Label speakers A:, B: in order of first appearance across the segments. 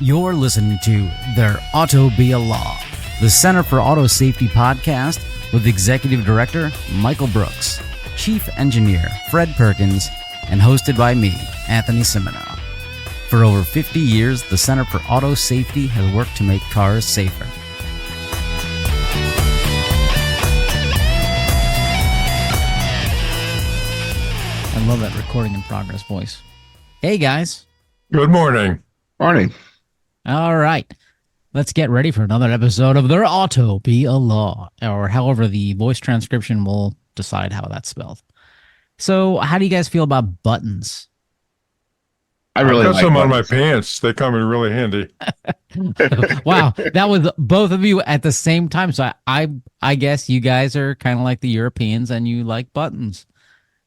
A: You're listening to There Ought to Be a Law, the Center for Auto Safety podcast with Executive Director Michael Brooks, Chief Engineer Fred Perkins, and hosted by me, Anthony Simino. For over 50 years, the Center for Auto Safety has worked to make cars safer. I love that recording in progress voice. Hey, guys.
B: Good morning.
C: Morning.
A: All right. Let's get ready for another episode of There Ought to Be a Law, or however the voice transcription will decide how that's spelled. So, how do you guys feel about buttons?
B: I've got some on my pants. They come in really handy.
A: Wow, that was both of you at the same time. So I guess you guys are kind of like the Europeans and you like buttons.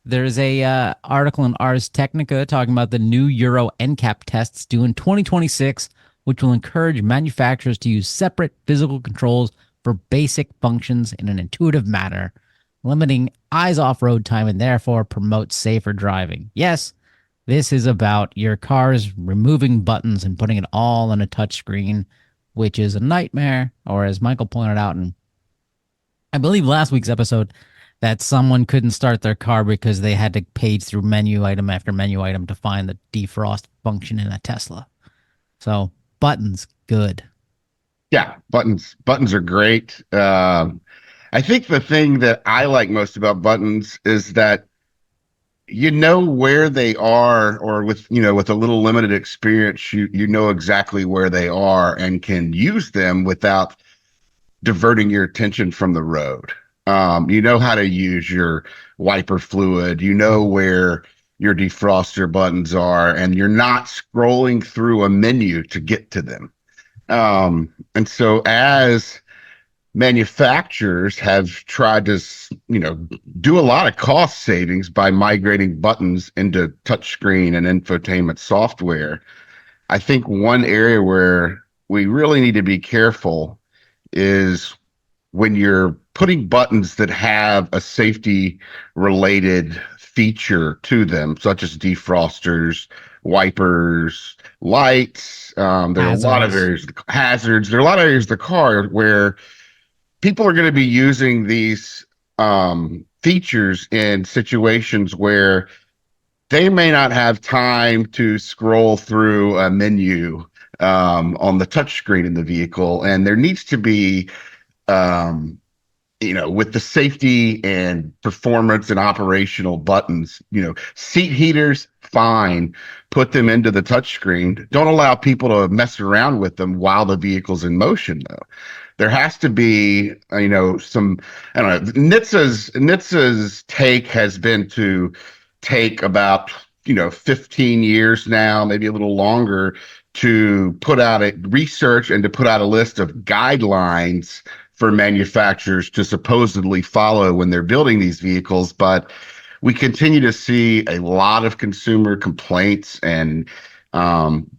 A: There's a article in Ars Technica talking about the new Euro NCAP tests due in 2026, which will encourage manufacturers to use separate physical controls for basic functions in an intuitive manner, limiting eyes off road time and therefore promote safer driving. Yes, this is about your cars removing buttons and putting it all on a touchscreen, which is a nightmare, or as Michael pointed out in, I believe, last week's episode, that someone couldn't start their car because they had to page through menu item after menu item to find the defrost function in a Tesla. So buttons, good.
C: Yeah, buttons are great. I think the thing that I like most about buttons is that you know where they are, or with a little limited experience, you know exactly where they are and can use them without diverting your attention from the road. You know how to use your wiper fluid, you know where your defroster buttons are, and you're not scrolling through a menu to get to them. And so as manufacturers have tried to, do a lot of cost savings by migrating buttons into touchscreen and infotainment software, I think one area where we really need to be careful is when you're putting buttons that have a safety related feature to them, such as defrosters, wipers, lights. There are a lot of areas, hazards. There are a lot of areas of the car where people are going to be using these features in situations where they may not have time to scroll through a menu on the touchscreen in the vehicle, and there needs to be with the safety and performance and operational buttons, seat heaters, fine, put them into the touchscreen. Don't allow people to mess around with them while the vehicle's in motion, though. There has to be, some, I don't know, NHTSA's take has been to take about, 15 years now, maybe a little longer, to put out a research and to put out a list of guidelines for manufacturers to supposedly follow when they're building these vehicles. But we continue to see a lot of consumer complaints and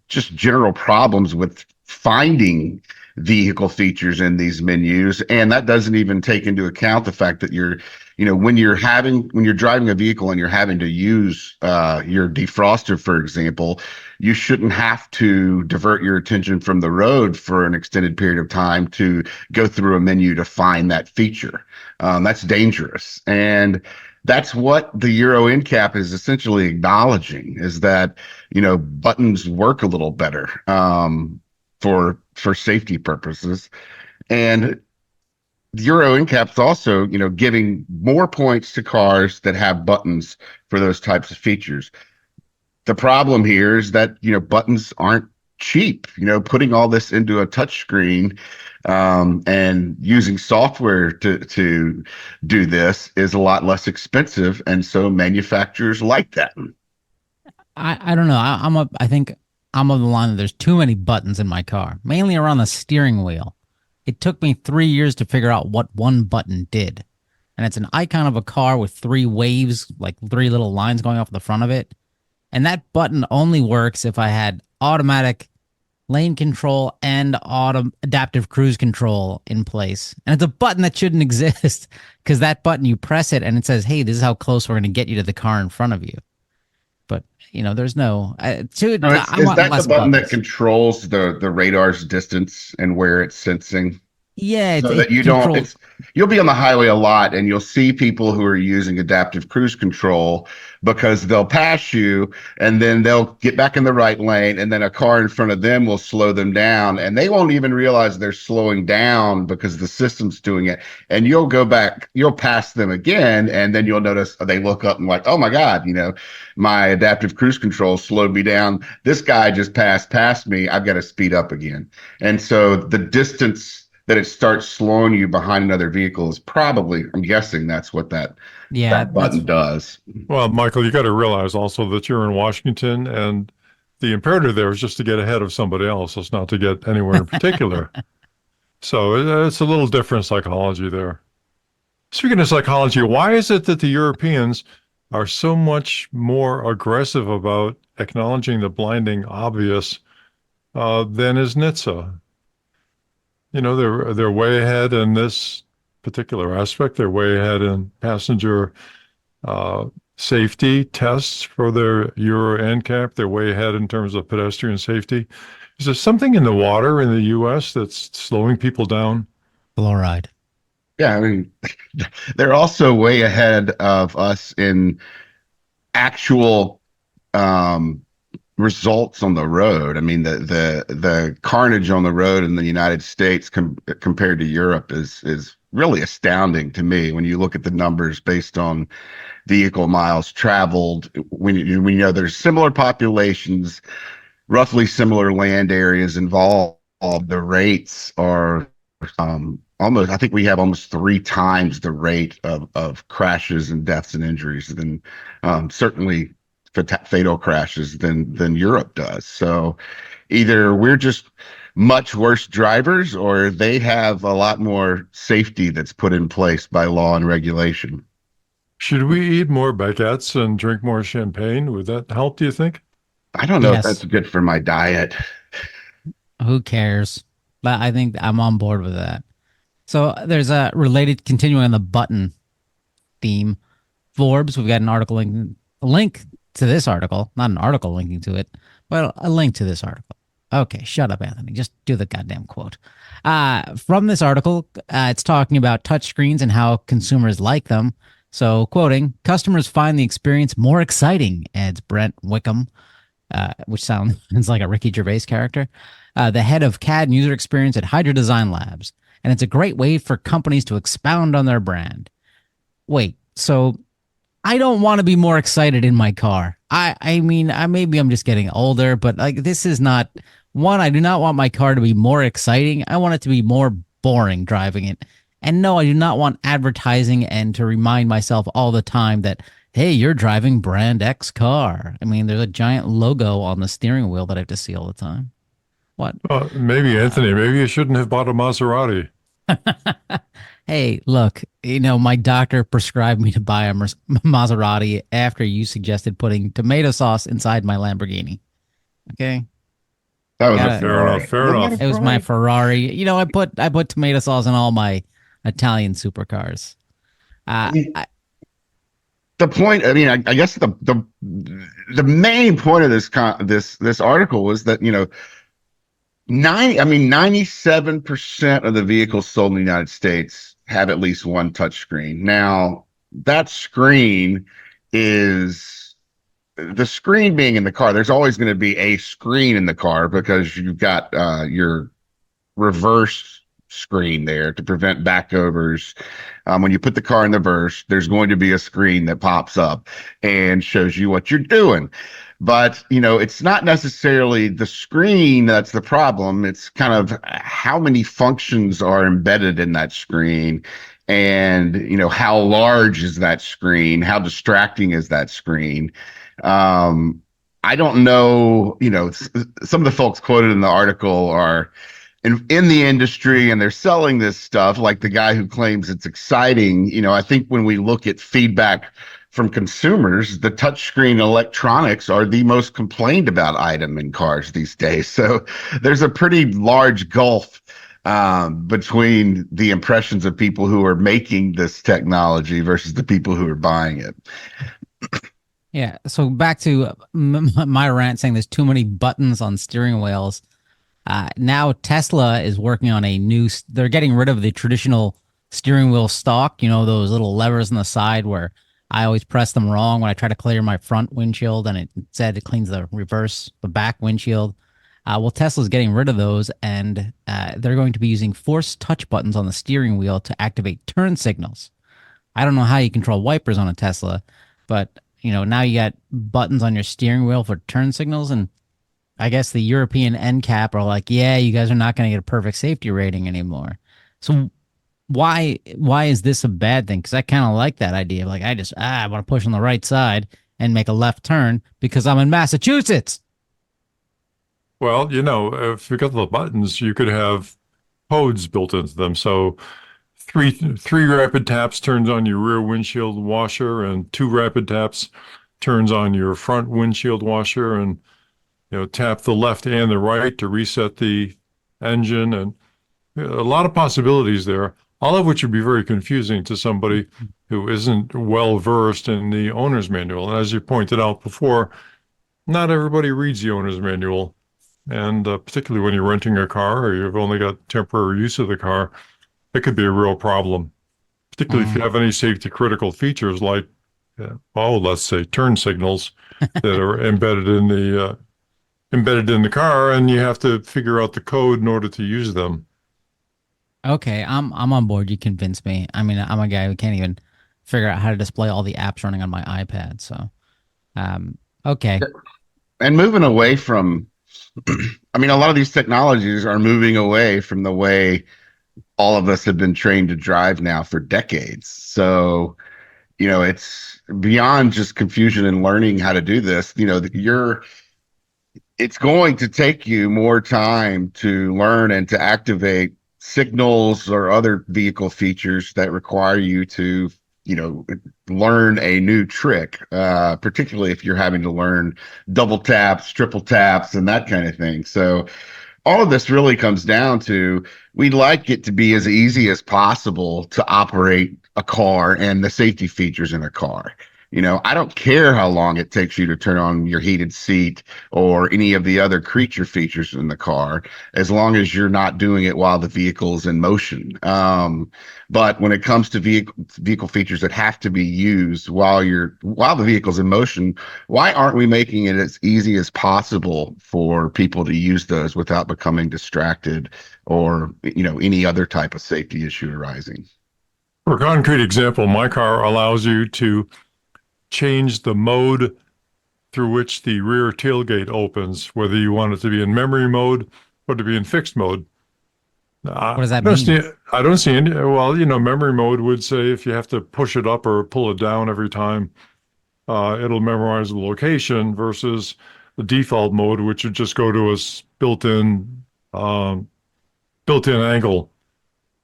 C: just general problems with finding vehicle features in these menus. And that doesn't even take into account the fact that when you're driving a vehicle and you're having to use your defroster, for example, you shouldn't have to divert your attention from the road for an extended period of time to go through a menu to find that feature. That's dangerous. And that's what the Euro NCAP is essentially acknowledging, is that, buttons work a little better for safety purposes. And Euro NCAP is also, giving more points to cars that have buttons for those types of features. The problem here is that, buttons aren't cheap. Putting all this into a touchscreen and using software to do this is a lot less expensive. And so manufacturers like that.
A: I don't know. I think I'm of the line that there's too many buttons in my car, mainly around the steering wheel. It took me 3 years to figure out what one button did. And it's an icon of a car with 3 waves, like 3 little lines going off the front of it. And that button only works if I had automatic lane control and adaptive cruise control in place. And it's a button that shouldn't exist, because that button, you press it and it says, hey, this is how close we're going to get you to the car in front of you. but there's no
C: No,
A: I
C: is
A: want
C: that the
A: less
C: button that
A: buttons.
C: controls the radar's distance and where it's sensing?
A: Yeah,
C: So that
A: it
C: you don't,
A: controls.
C: it's, you'll be on the highway a lot and you'll see people who are using adaptive cruise control because they'll pass you and then they'll get back in the right lane and then a car in front of them will slow them down and they won't even realize they're slowing down because the system's doing it. And you'll go back, you'll pass them again and then you'll notice they look up and like, oh my God, my adaptive cruise control slowed me down. This guy just passed past me. I've got to speed up again. And so the distance that it starts slowing you behind another vehicle is probably, I'm guessing that's what
A: Yeah,
C: that button does.
B: Well, Michael, you got to realize also that you're in Washington, and the imperative there is just to get ahead of somebody else. It's not to get anywhere in particular. So it's a little different psychology there. Speaking of psychology, why is it that the Europeans are so much more aggressive about acknowledging the blinding obvious than is NHTSA? They're way ahead in this particular aspect. They're way ahead in passenger uh, safety tests for their Euro NCAP. They're way ahead in terms of pedestrian safety. Is there something in the water in the U.S. that's slowing people down?
A: fluoride.
C: Yeah, I mean, they're also way ahead of us in actual um, results on the road. I mean, the carnage on the road in the United States compared to Europe is really astounding to me when you look at the numbers based on vehicle miles traveled. When you know there's similar populations, roughly similar land areas involved, the rates are almost, I think we have almost 3 times the rate of crashes and deaths and injuries than certainly fatal crashes than Europe does. So either we're just much worse drivers or they have a lot more safety that's put in place by law and regulation.
B: Should we eat more baguettes and drink more champagne? Would that help, do you think?
C: I don't know if that's
A: Yes.
C: good for my diet.
A: Who cares? But I think I'm on board with that. So there's a related, continuing on the button theme. Forbes, we've got an article a link to this article, not an article linking to it, but a link to this article. Okay, shut up, Anthony. Just do the goddamn quote. From this article, it's talking about touchscreens and how consumers like them. So, quoting, customers find the experience more exciting, adds Brent Wickham, which sounds like a Ricky Gervais character, the head of CAD and user experience at Hydra Design Labs. And it's a great way for companies to expound on their brand. Wait, so I don't want to be more excited in my car. I mean, maybe I'm just getting older, but like this is not one. I do not want my car to be more exciting. I want it to be more boring driving it. And no, I do not want advertising and to remind myself all the time that, hey, you're driving brand X car. I mean, there's a giant logo on the steering wheel that I have to see all the time. What?
B: Maybe, Anthony, maybe you shouldn't have bought a Maserati.
A: Hey, look, my doctor prescribed me to buy a Maserati after you suggested putting tomato sauce inside my Lamborghini. Okay.
C: That was
A: Got
C: a
A: it.
B: Fair enough. Fair enough.
A: It was my Ferrari. I put tomato sauce in all my Italian supercars.
C: I
A: Uh,
C: mean,
A: I,
C: the point. I mean, I guess the main point of this article was that 97% of the vehicles sold in the United States have at least one touch screen. Now, that screen is the screen being in the car. There's always going to be a screen in the car because you've got your reverse screen there to prevent backovers. When you put the car in reverse, there's going to be a screen that pops up and shows you what you're doing. But, it's not necessarily the screen that's the problem. It's kind of how many functions are embedded in that screen and, how large is that screen? How distracting is that screen? I don't know, some of the folks quoted in the article are in the industry and they're selling this stuff like the guy who claims it's exciting. I think when we look at feedback from consumers, the touchscreen electronics are the most complained about item in cars these days. So there's a pretty large gulf between the impressions of people who are making this technology versus the people who are buying it.
A: Yeah. So back to my rant saying there's too many buttons on steering wheels. Now Tesla is working on a new. They're getting rid of the traditional steering wheel stalk. You know those little levers on the side where I always press them wrong when I try to clear my front windshield, and it said it cleans the back windshield. Well, Tesla's getting rid of those, and they're going to be using force touch buttons on the steering wheel to activate turn signals. I don't know how you control wipers on a Tesla, but now you got buttons on your steering wheel for turn signals, and I guess the European NCAP are like, yeah, you guys are not going to get a perfect safety rating anymore. So why is this a bad thing? Because I kind of like that idea. Like I want to push on the right side and make a left turn because I'm in Massachusetts.
B: Well, if you got the buttons, you could have codes built into them. So three rapid taps turns on your rear windshield washer, and two rapid taps turns on your front windshield washer, and tap the left and the right to reset the engine, and a lot of possibilities there, all of which would be very confusing to somebody who isn't well versed in the owner's manual. And as you pointed out before, not everybody reads the owner's manual. And particularly when you're renting a car or you've only got temporary use of the car, it could be a real problem, particularly if you
A: Mm,
B: have any safety critical features like, let's say turn signals that are embedded in the car, and you have to figure out the code in order to use them.
A: okay, I'm on board. You convinced me. I mean, I'm a guy who can't even figure out how to display all the apps running on my iPad. So, okay.
C: And moving away from, I mean, a lot of these technologies are moving away from the way all of us have been trained to drive now for decades. So, it's beyond just confusion and learning how to do this. It's going to take you more time to learn and to activate signals or other vehicle features that require you to, learn a new trick, particularly if you're having to learn double taps, triple taps, and that kind of thing. So, all of this really comes down to we'd like it to be as easy as possible to operate a car and the safety features in a car. I don't care how long it takes you to turn on your heated seat or any of the other creature features in the car, as long as you're not doing it while the vehicle is in motion. But when it comes to vehicle features that have to be used while the vehicle's in motion, why aren't we making it as easy as possible for people to use those without becoming distracted or any other type of safety issue arising?
B: For a concrete example, my car allows you to change the mode through which the rear tailgate opens, whether you want it to be in memory mode or to be in fixed mode.
A: What
B: I
A: does that
B: don't
A: mean?
B: see, I don't see any. Well, memory mode would say if you have to push it up or pull it down every time, it'll memorize the location versus the default mode, which would just go to a um, built-in angle.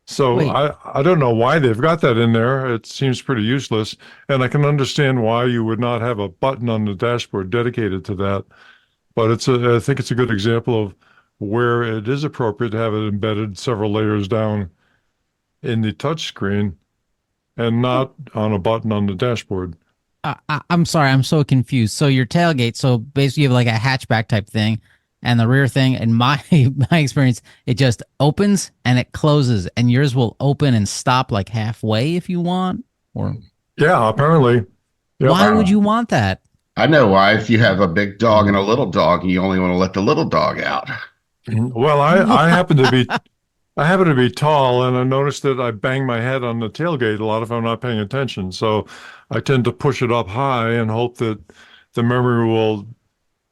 B: So
A: Wait,
B: I don't know why they've got that in there. It seems pretty useless, and I can understand why you would not have a button on the dashboard dedicated to that. But I think it's a good example of where it is appropriate to have it embedded several layers down in the touch screen and not on a button on the dashboard.
A: I'm sorry, I'm so confused. So your tailgate, so basically you have like a hatchback type thing, and the rear thing. In my my experience, it just opens and it closes, and yours will open and stop like halfway if you want. Or
B: Yeah, apparently. Yep.
A: why would
C: Wow.
A: you want that?
C: I know why. If you have a big dog and a little dog, you only want to let the little dog out.
B: Well, I happen to be tall, and I noticed that I bang my head on the tailgate a lot if I'm not paying attention. So I tend to push it up high and hope that the memory will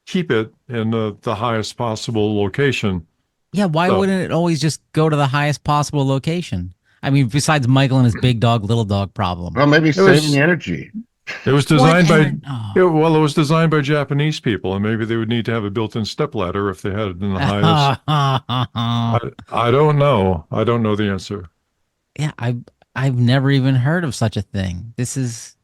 B: keep it in the highest possible location.
A: Yeah, why
B: So,
A: wouldn't it always just go to the highest possible location? I mean, besides Michael and his big dog, little dog problem.
C: Well, maybe
B: it
C: saving the
B: was
C: energy.
B: it was
A: What?
B: designed by
A: Oh.
B: it was designed by Japanese people, and maybe they would need to have a built-in stepladder if they had it in the highest. I don't know. I don't know the answer.
A: Yeah, I've never even heard of such a thing. This is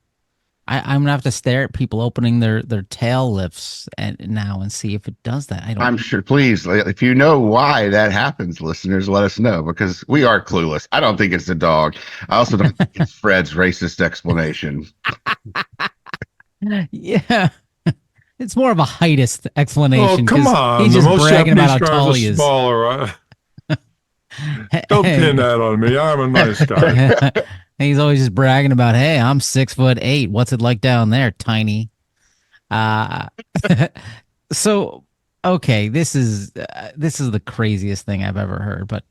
A: I'm gonna have to stare at people opening their tail lifts and now and see if it does that. I don't.
C: I'm sure, please, if you know why that happens, listeners, let us know because we are clueless. I don't think it's the dog. I also don't think it's Fred's racist explanation.
A: Yeah. It's more of a heightist
B: Oh,
A: explanation
B: come
A: because
B: on.
A: he's
B: The
A: just
B: most
A: bragging about
B: Japanese
A: how
B: cars
A: tall
B: are
A: he is.
B: smaller. Don't pin that on me. I'm a nice guy.
A: He's always just bragging about, hey, I'm 6'8". What's it like down there, tiny? Uh, so okay, this is the craziest thing I've ever heard. But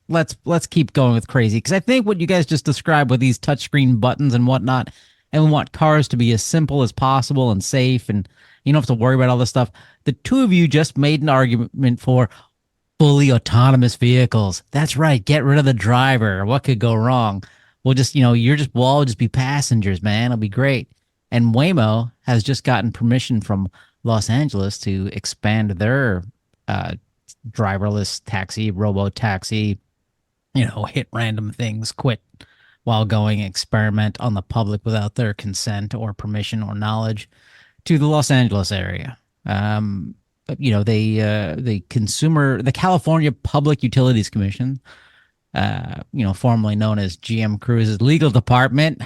A: let's keep going with crazy because I think what you guys just described with these touchscreen buttons and whatnot, and we want cars to be as simple as possible and safe, and you don't have to worry about all this stuff. The two of you just made an argument for fully autonomous vehicles. That's right. Get rid of the driver. What could go wrong? We'll just, we'll all just be passengers, man. It'll be great. And Waymo has just gotten permission from Los Angeles to expand their uh, driverless taxi, robo taxi, hit random things, quit while going experiment on the public without their consent or permission or knowledge to the Los Angeles area. The California Public Utilities Commission, formerly known as GM Cruise's legal department,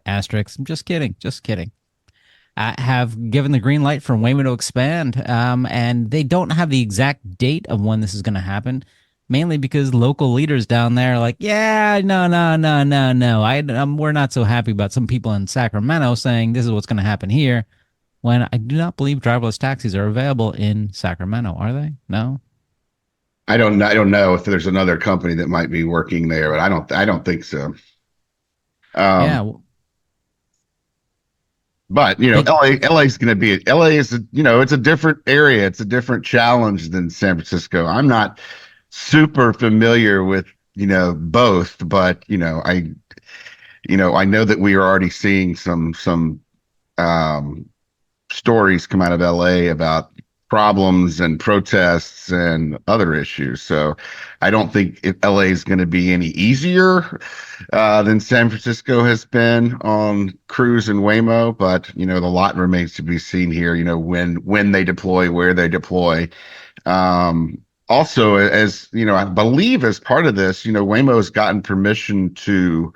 A: asterisks. I'm just kidding, just kidding. Have given the green light for Waymo to expand, and they don't have the exact date of when this is going to happen. Mainly because local leaders down there are like, yeah, no, no, no, no, no. We're not so happy about some people in Sacramento saying this is what's going to happen here when I do not believe driverless taxis are available in Sacramento, are they? No.
C: I don't know if there's another company that might be working there, but I don't think so.
A: Yeah,
C: Um, but
A: they
C: LA is going to be LA is it's a different area. It's a different challenge than San Francisco. I'm not super familiar with both, but I know that we are already seeing some um stories come out of LA about problems and protests and other issues. So I don't think if LA is going to be any easier than San Francisco has been on Cruise and Waymo, but the lot remains to be seen here. When they deploy, where they deploy. Also, as I believe as part of this, Waymo has gotten permission to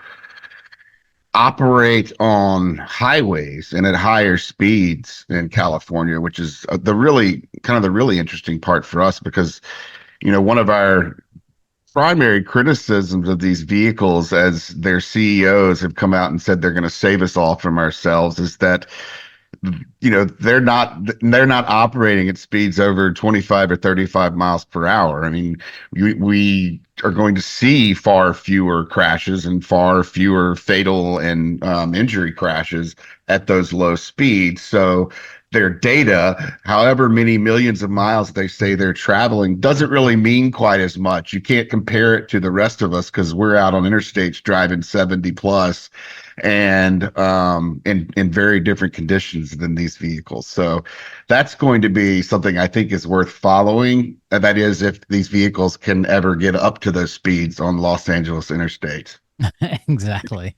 C: operate on highways and at higher speeds in California, which is the really interesting part for us because, one of our primary criticisms of these vehicles as their CEOs have come out and said they're going to save us all from ourselves is that they're not operating at speeds over 25 or 35 miles per hour. I mean, we are going to see far fewer crashes and far fewer fatal and injury crashes at those low speeds. So their data, however many millions of miles they say they're traveling, doesn't really mean quite as much. You can't compare it to the rest of us because we're out on interstates driving 70 plus and in very different conditions than these vehicles. So that's going to be something I think is worth following. And that is if these vehicles can ever get up to those speeds on Los Angeles interstates.
A: exactly.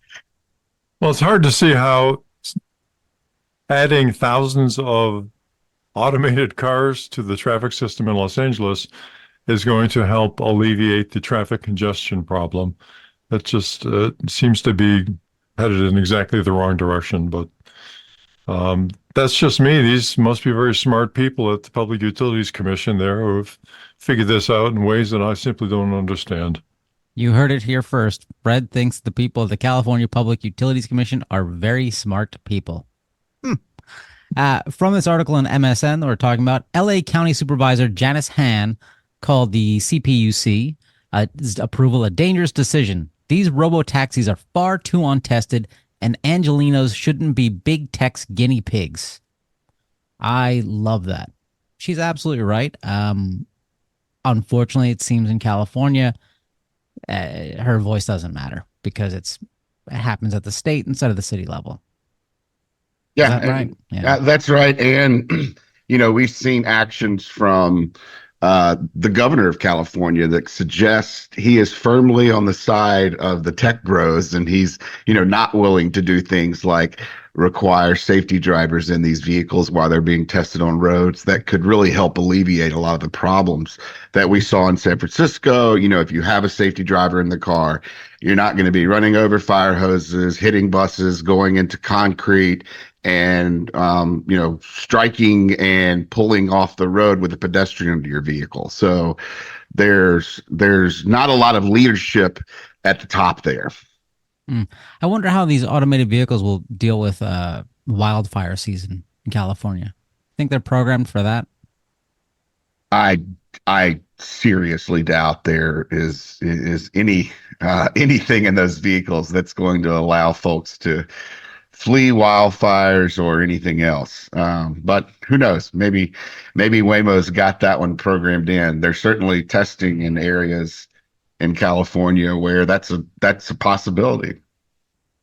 B: Well, it's hard to see how adding thousands of automated cars to the traffic system in Los Angeles is going to help alleviate the traffic congestion problem. That just seems to be headed in exactly the wrong direction. But that's just me. These must be very smart people at the Public Utilities Commission there who have figured this out in ways that I simply don't understand.
A: You heard it here first. Fred thinks the people of the California Public Utilities Commission are very smart people. From this article in MSN that we're talking about, LA County Supervisor Janice Hahn called the CPUC approval a dangerous decision. These robo taxis are far too untested, and Angelinos shouldn't be big tech's guinea pigs. I love that. She's absolutely right. Unfortunately, it seems in California, her voice doesn't matter because it happens at the state instead of the city level. Is
C: Yeah,
A: that right? Yeah.
C: that's right. And we've seen actions from the governor of California that suggests he is firmly on the side of the tech bros, and he's not willing to do things like require safety drivers in these vehicles while they're being tested on roads that could really help alleviate a lot of the problems that we saw in San Francisco. If you have a safety driver in the car, you're not going to be running over fire hoses, hitting buses, going into concrete, and striking and pulling off the road with a pedestrian into your vehicle. So there's not a lot of leadership at the top there.
A: Mm. I wonder how these automated vehicles will deal with wildfire season in California. Think they're programmed for that?
C: I I seriously doubt there is anything in those vehicles that's going to allow folks to flee wildfires or anything else. But who knows? Maybe Waymo's got that one programmed in. They're certainly testing in areas in California where that's a possibility.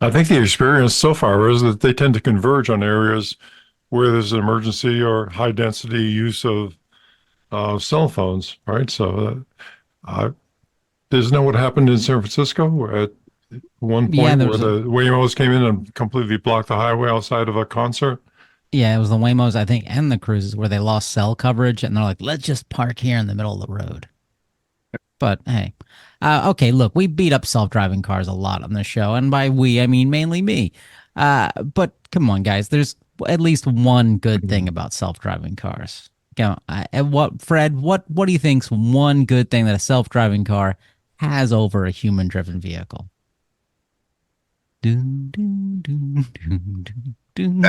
B: I think the experience so far is that they tend to converge on areas where there's an emergency or high density use of cell phones, right? So, isn't that what happened in San Francisco at one
A: Yeah,
B: point
A: there
B: where
A: was a
B: the Waymos came in and completely blocked the highway outside of a concert?
A: yeah, it was the Waymos, I think, and the cruises where they lost cell coverage, and they're like, let's just park here in the middle of the road. But hey, okay, look, we beat up self-driving cars a lot on this show, and by we, I mean mainly me. But come on, guys, there's at least one good thing about self-driving cars. Fred? What do you think's one good thing that a self-driving car has over a human-driven vehicle? Dun, dun, dun, dun, dun, dun.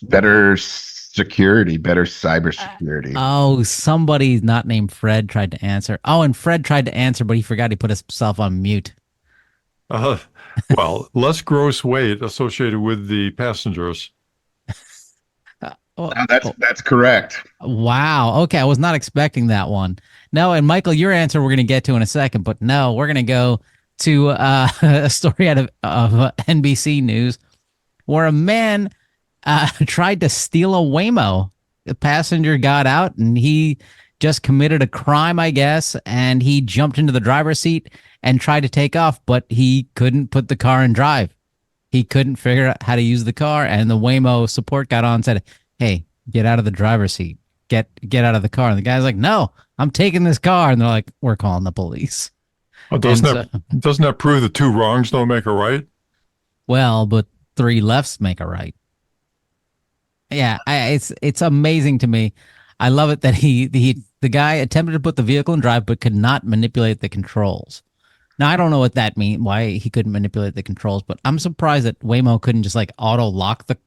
C: Better security, better cybersecurity.
A: Oh, somebody not named Fred tried to answer. Oh, and Fred tried to answer, but he forgot he put himself on mute.
B: Uh, well, less gross weight associated with the passengers.
A: Oh,
C: No, that's correct.
A: wow. Okay, I was not expecting that one. No, and Michael, your answer we're going to get to in a second, but no, we're going to go to a story out of NBC News where a man tried to steal a Waymo. The passenger got out and he just committed a crime, I guess, and he jumped into the driver's seat and tried to take off, but he couldn't put the car in drive. He couldn't figure out how to use the car, and the Waymo support got on and said, "Hey, get out of the driver's seat. Get out of the car." And the guy's like, "No, I'm taking this car." And they're like, "We're calling the police."
B: Well,
A: And so,
B: doesn't that prove that two wrongs don't make a right?
A: well, but three lefts make a right. Yeah, it's amazing to me. I love it that the guy attempted to put the vehicle in drive but could not manipulate the controls. Now I don't know what that means, why he couldn't manipulate the controls, but I'm surprised that Waymo couldn't just like auto lock the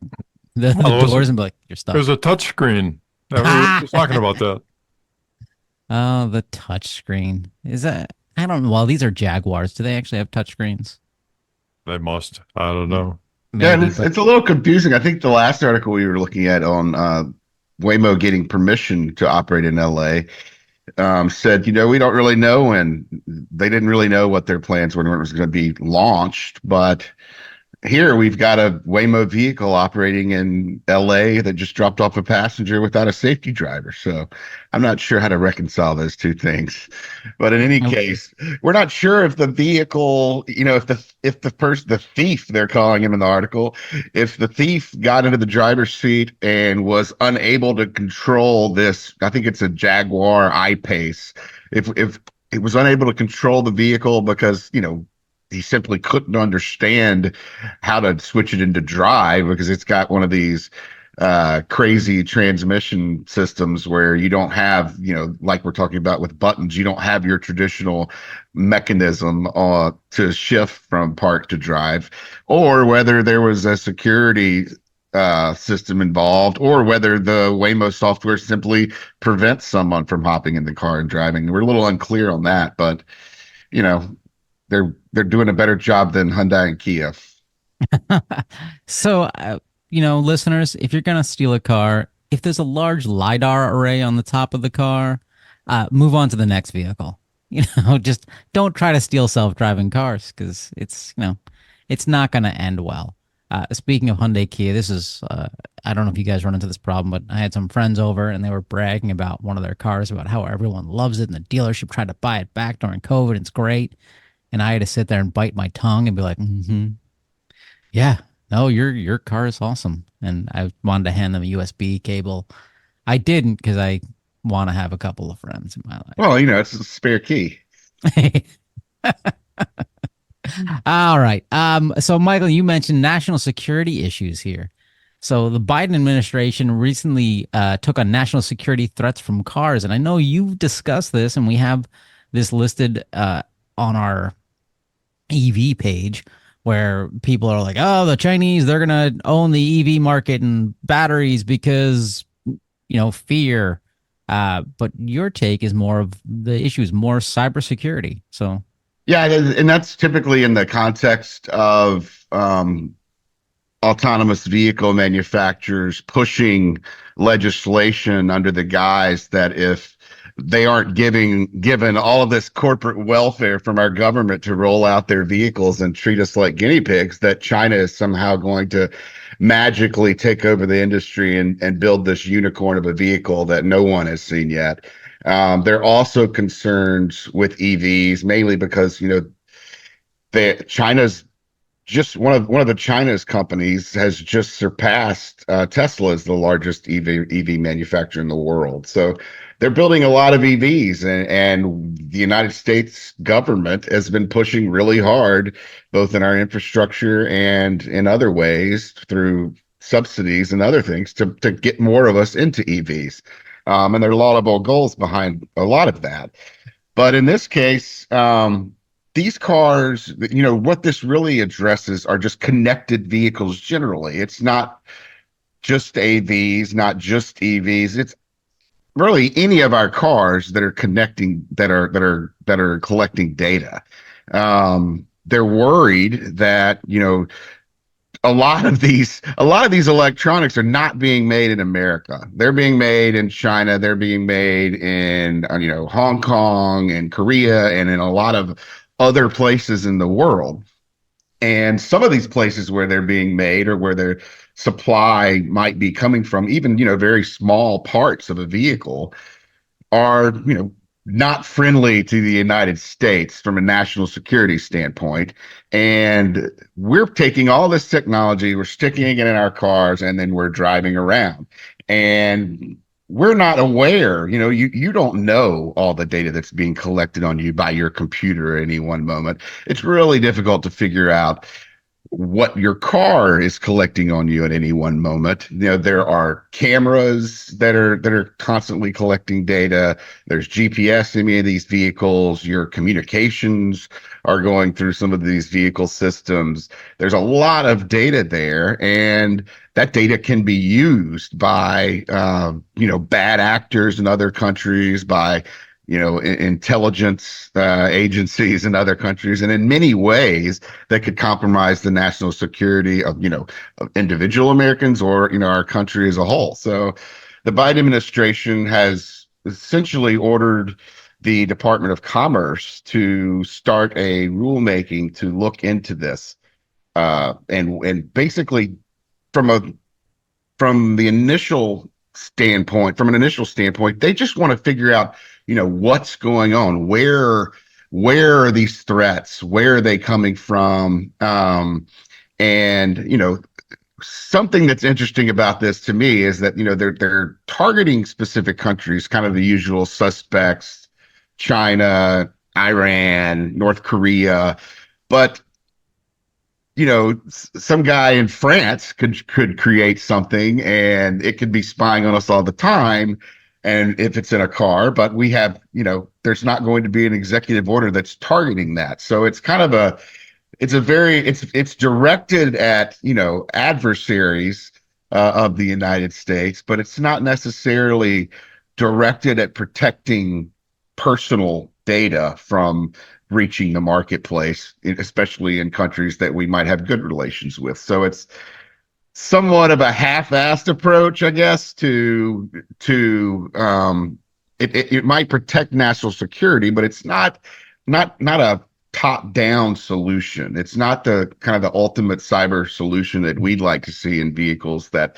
B: Well,
A: doors and be like, "You're
B: there's
A: stuck."
B: a touch screen. We were just talking about that.
A: Oh, the touch screen. Is that I don't know. Well, these are Jaguars. Do they actually have touch screens?
B: They must. I don't know.
C: Yeah, and
A: Maybe,
C: it's
A: but
C: it's a little confusing. I think the last article we were looking at on Waymo getting permission to operate in LA said, we don't really know, and they didn't really know what their plans were when it was going to be launched. But here we've got a Waymo vehicle operating in LA that just dropped off a passenger without a safety driver. So I'm not sure how to reconcile those two things. But in any case, we're not sure if the vehicle, the thief, they're calling him in the article, if the thief got into the driver's seat and was unable to control this, I think it's a Jaguar I-Pace. If it was unable to control the vehicle because, he simply couldn't understand how to switch it into drive because it's got one of these crazy transmission systems where you don't have, like we're talking about with buttons, you don't have your traditional mechanism to shift from park to drive, or whether there was a security system involved, or whether the Waymo software simply prevents someone from hopping in the car and driving. We're a little unclear on that, but you know, they're doing a better job than Hyundai and Kia.
A: so, listeners, if you're gonna steal a car, if there's a large lidar array on the top of the car, move on to the next vehicle. Just don't try to steal self-driving cars because it's not gonna end well. Speaking of Hyundai Kia, this is I don't know if you guys run into this problem, but I had some friends over and they were bragging about one of their cars, about how everyone loves it and the dealership tried to buy it back during COVID. It's great. And I had to sit there and bite my tongue and be like, yeah, no, your car is awesome. And I wanted to hand them a USB cable. I didn't because I want to have a couple of friends in my
C: Well, it's a spare key.
A: life. All right. So Michael, you mentioned national security issues here. So the Biden administration recently took on national security threats from cars, and I know you've discussed this, and we have this listed on our EV page where people are like, "Oh, the Chinese, they're gonna own the EV market and batteries because fear." But your take is more of the issue is more cybersecurity. So
C: Yeah, and that's typically in the context of autonomous vehicle manufacturers pushing legislation under the guise that if they aren't given all of this corporate welfare from our government to roll out their vehicles and treat us like guinea pigs, that China is somehow going to magically take over the industry and build this unicorn of a vehicle that no one has seen yet. They're also concerned with EVs, mainly because China's just one of the China's companies has just surpassed Tesla as the largest EV manufacturer in the world. So they're building a lot of EVs, and the United States government has been pushing really hard, both in our infrastructure and in other ways through subsidies and other things to get more of us into EVs. And there are laudable goals behind a lot of that. But in this case, these cars, what this really addresses are just connected vehicles generally. It's not just AVs, not just EVs. It's really any of our cars that are connecting, that are collecting data. They're worried that, a lot of these electronics are not being made in America. They're being made in China. They're being made in Hong Kong and Korea and in a lot of other places in the world. And some of these places where they're being made or where their supply might be coming from, even very small parts of a vehicle, are not friendly to the United States from a national security standpoint. And we're taking all this technology, we're sticking it in our cars, and then we're driving around. And we're not aware, you don't know all the data that's being collected on you by your computer at any one moment. It's really difficult to figure out what your car is collecting on you at any one moment. There are cameras that are constantly collecting data. There's GPS in many of these vehicles. Your communications are going through some of these vehicle systems. There's a lot of data there, and that data can be used by bad actors in other countries, by intelligence agencies in other countries, and in many ways that could compromise the national security of individual Americans or our country as a whole. So the Biden administration has essentially ordered the Department of Commerce to start a rulemaking to look into this, and basically from a from the initial from an initial standpoint, they just want to figure out, what's going on, where are these threats, where are they coming from, and something that's interesting about this to me is that they're targeting specific countries, kind of the usual suspects: China, Iran, North Korea, but some guy in France could create something, and it could be spying on us all the time. And if it's in a car, but we have, there's not going to be an executive order that's targeting that. So it's kind of it's directed at, adversaries of the United States, but it's not necessarily directed at protecting personal data from reaching the marketplace, especially in countries that we might have good relations with. So it's somewhat of a half-assed approach, I guess, it might protect national security, but it's not a top-down solution. It's not the kind of the ultimate cyber solution that we'd like to see in vehicles, that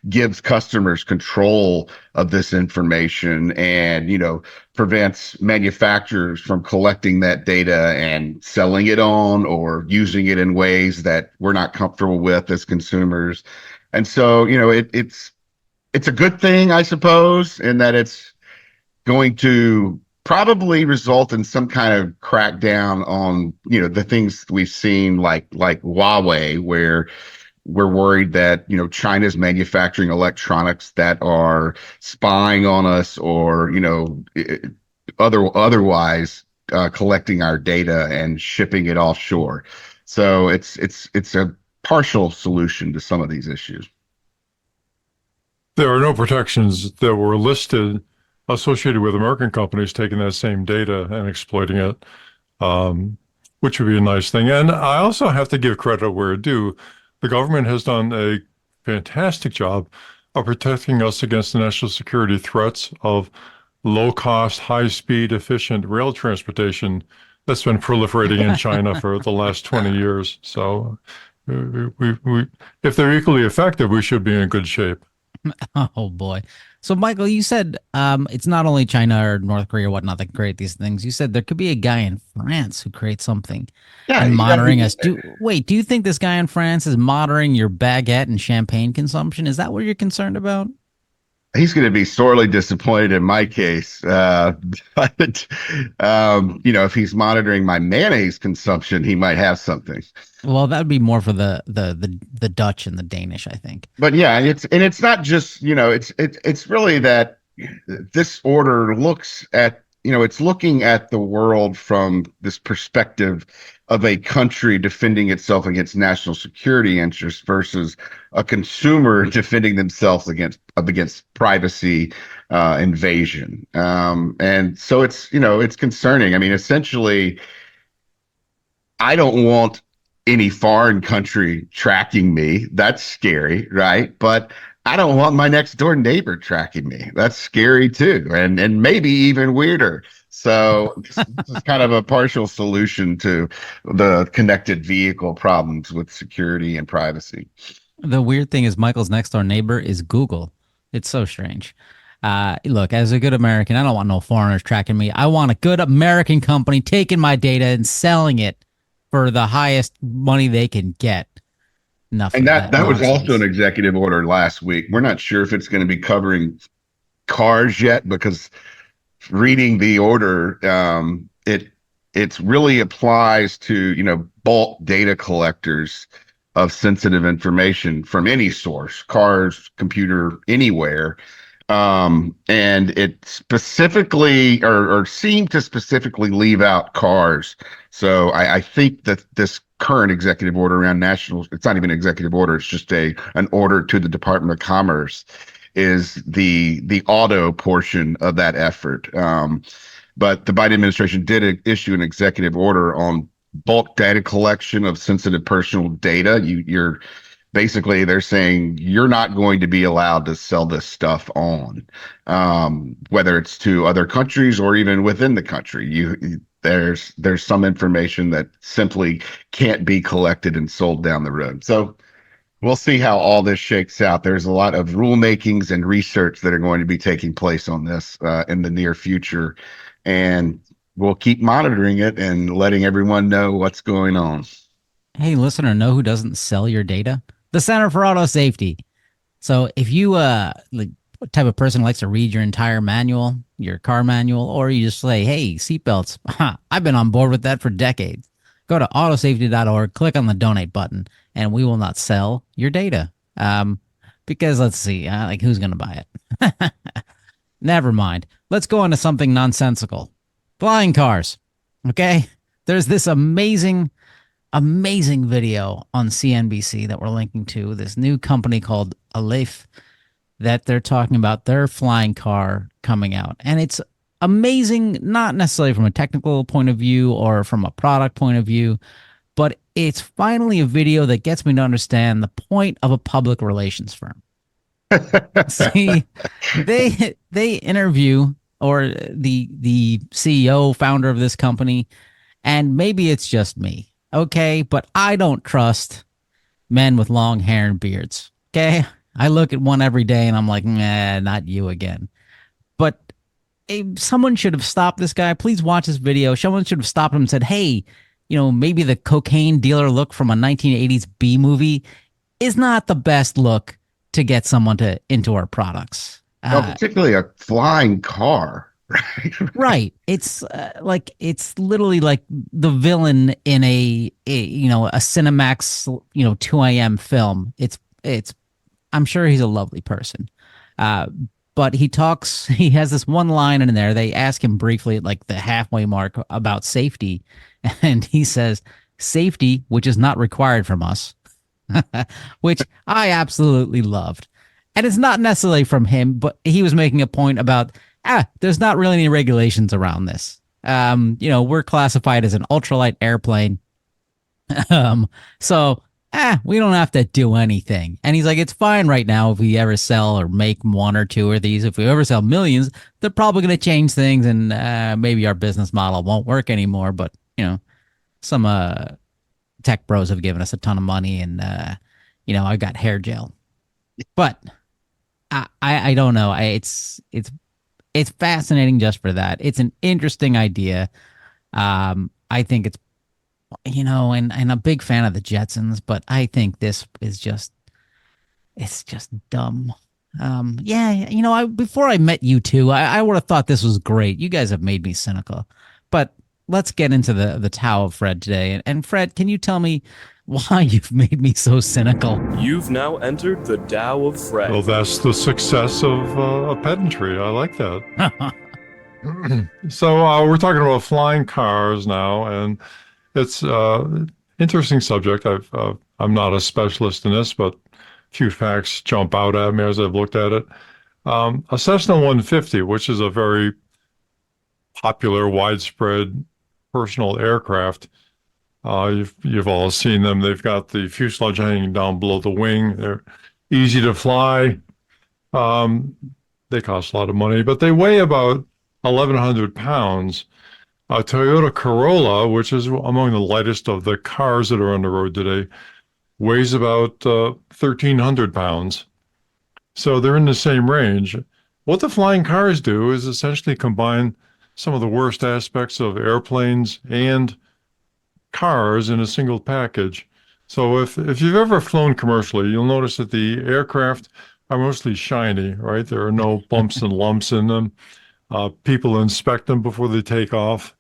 C: gives customers control of this information and, prevents manufacturers from collecting that data and selling it on or using it in ways that we're not comfortable with as consumers. And so, it's a good thing, I suppose, in that it's going to probably result in some kind of crackdown on, the things we've seen, like Huawei, where we're worried that, China's manufacturing electronics that are spying on us, or, otherwise collecting our data and shipping it offshore. So it's a partial solution to some of these issues.
B: There are no protections that were listed associated with American companies taking that same data and exploiting it, which would be a nice thing. And I also have to give credit where it's due. The government has done a fantastic job of protecting us against the national security threats of low-cost, high-speed, efficient rail transportation that's been proliferating in China for the last 20 years. So if they're equally effective, we should be in good shape.
A: Oh boy. So Michael, you said it's not only China or North Korea or whatnot that create these things. You said there could be a guy in France who creates something
C: Yeah,
A: and monitoring us. Do you think this guy in France is monitoring your baguette and champagne consumption? Is that what you're concerned about?
C: he's going to be sorely disappointed in my case. But if he's monitoring my mayonnaise consumption, he might have something.
A: Well, that would be more for the Dutch and the Danish, I think.
C: But yeah, it's not just, it's really that this order looks at, it's looking at the world from this perspective of a country defending itself against national security interests versus a consumer defending themselves against privacy invasion. And so it's concerning. I mean, essentially, I don't want any foreign country tracking me. That's scary, right? But I don't want my next door neighbor tracking me. That's scary too, and maybe even weirder. So this is kind of a partial solution to the connected vehicle problems with security and privacy.
A: The weird thing is Michael's next door neighbor is Google. It's so strange. Look, as a good American, I don't want no foreigners tracking me. I want a good American company taking my data and selling it for the highest money they can get. Enough.
C: And that was
A: nonsense.
C: also an executive order last week. We're not sure if it's going to be covering cars yet, because reading the order, it really applies to, bulk data collectors of sensitive information from any source, cars, computer, anywhere. And it specifically or seemed to specifically leave out cars. So I think that this current executive order around national, it's not even an executive order, it's just an order to the Department of Commerce, is the auto portion of that effort. But the Biden administration did issue an executive order on bulk data collection of sensitive personal data. You're basically, they're saying you're not going to be allowed to sell this stuff on, whether it's to other countries or even within the country. There's some information that simply can't be collected and sold down the road. So we'll see how all this shakes out. There's a lot of rulemakings and research that are going to be taking place on this in the near future, and we'll keep monitoring it and letting everyone know what's going on.
A: Hey, listener, know who doesn't sell your data? The Center for Auto Safety. So if you like what type of person likes to read your entire manual, your car manual, or you just say, hey, seatbelts, I've been on board with that for decades. Go to autosafety.org, click on the donate button, and we will not sell your data. Because let's see, like who's going to buy it? Never mind. Let's go on to something nonsensical. Flying cars. Okay? There's this amazing video on CNBC that we're linking to, this new company called Aleph, that they're talking about their flying car coming out. And it's amazing, not necessarily from a technical point of view or from a product point of view, but it's finally a video that gets me to understand the point of a public relations firm. See, they interview, or the CEO, founder of this company, and maybe it's just me, okay, but I don't trust men with long hair and beards. Okay, I look at one every day and I'm like, nah, not you again. But someone should have stopped this guy. Please watch this video. Someone should have stopped him and said, hey, maybe the cocaine dealer look from a 1980s B movie is not the best look to get someone into our products.
C: Particularly a flying car.
A: Right. It's like it's literally like the villain in a Cinemax 2 a.m. film. It's I'm sure he's a lovely person. Uh, but he talks, he has this one line in there. They ask him briefly at like the halfway mark about safety. And he says, safety, which is not required from us, which I absolutely loved. And it's not necessarily from him, but he was making a point about, there's not really any regulations around this. We're classified as an ultralight airplane. Um, so we don't have to do anything. And he's like, it's fine right now if we ever sell or make one or two of these. If we ever sell millions, they're probably going to change things, and maybe our business model won't work anymore. But some tech bros have given us a ton of money, and I got hair gel. But I don't know. It's fascinating just for that. It's an interesting idea. I think and I'm a big fan of the Jetsons, but I think this is it's just dumb. Yeah, before I met you two, I would have thought this was great. You guys have made me cynical, but let's get into the Tao of Fred today. And Fred, can you tell me why you've made me so cynical?
D: You've now entered the Tao of
B: Well,
D: Fred.
B: that's the success of a pedantry. I like that. So we're talking about flying cars now, and it's interesting subject. I'm not a specialist in this, but a few facts jump out at me as I've looked at it. A Cessna 150, which is a very popular, widespread personal aircraft. You've all seen them. They've got the fuselage hanging down below the wing. They're easy to fly. Um, they cost a lot of money, but they weigh about 1,100 pounds. A Toyota Corolla, which is among the lightest of the cars that are on the road today, weighs about 1,300 pounds. So they're in the same range. What the flying cars do is essentially combine some of the worst aspects of airplanes and cars in a single package. So if you've ever flown commercially, you'll notice that the aircraft are mostly shiny, right? There are no bumps and lumps in them. People inspect them before they take off.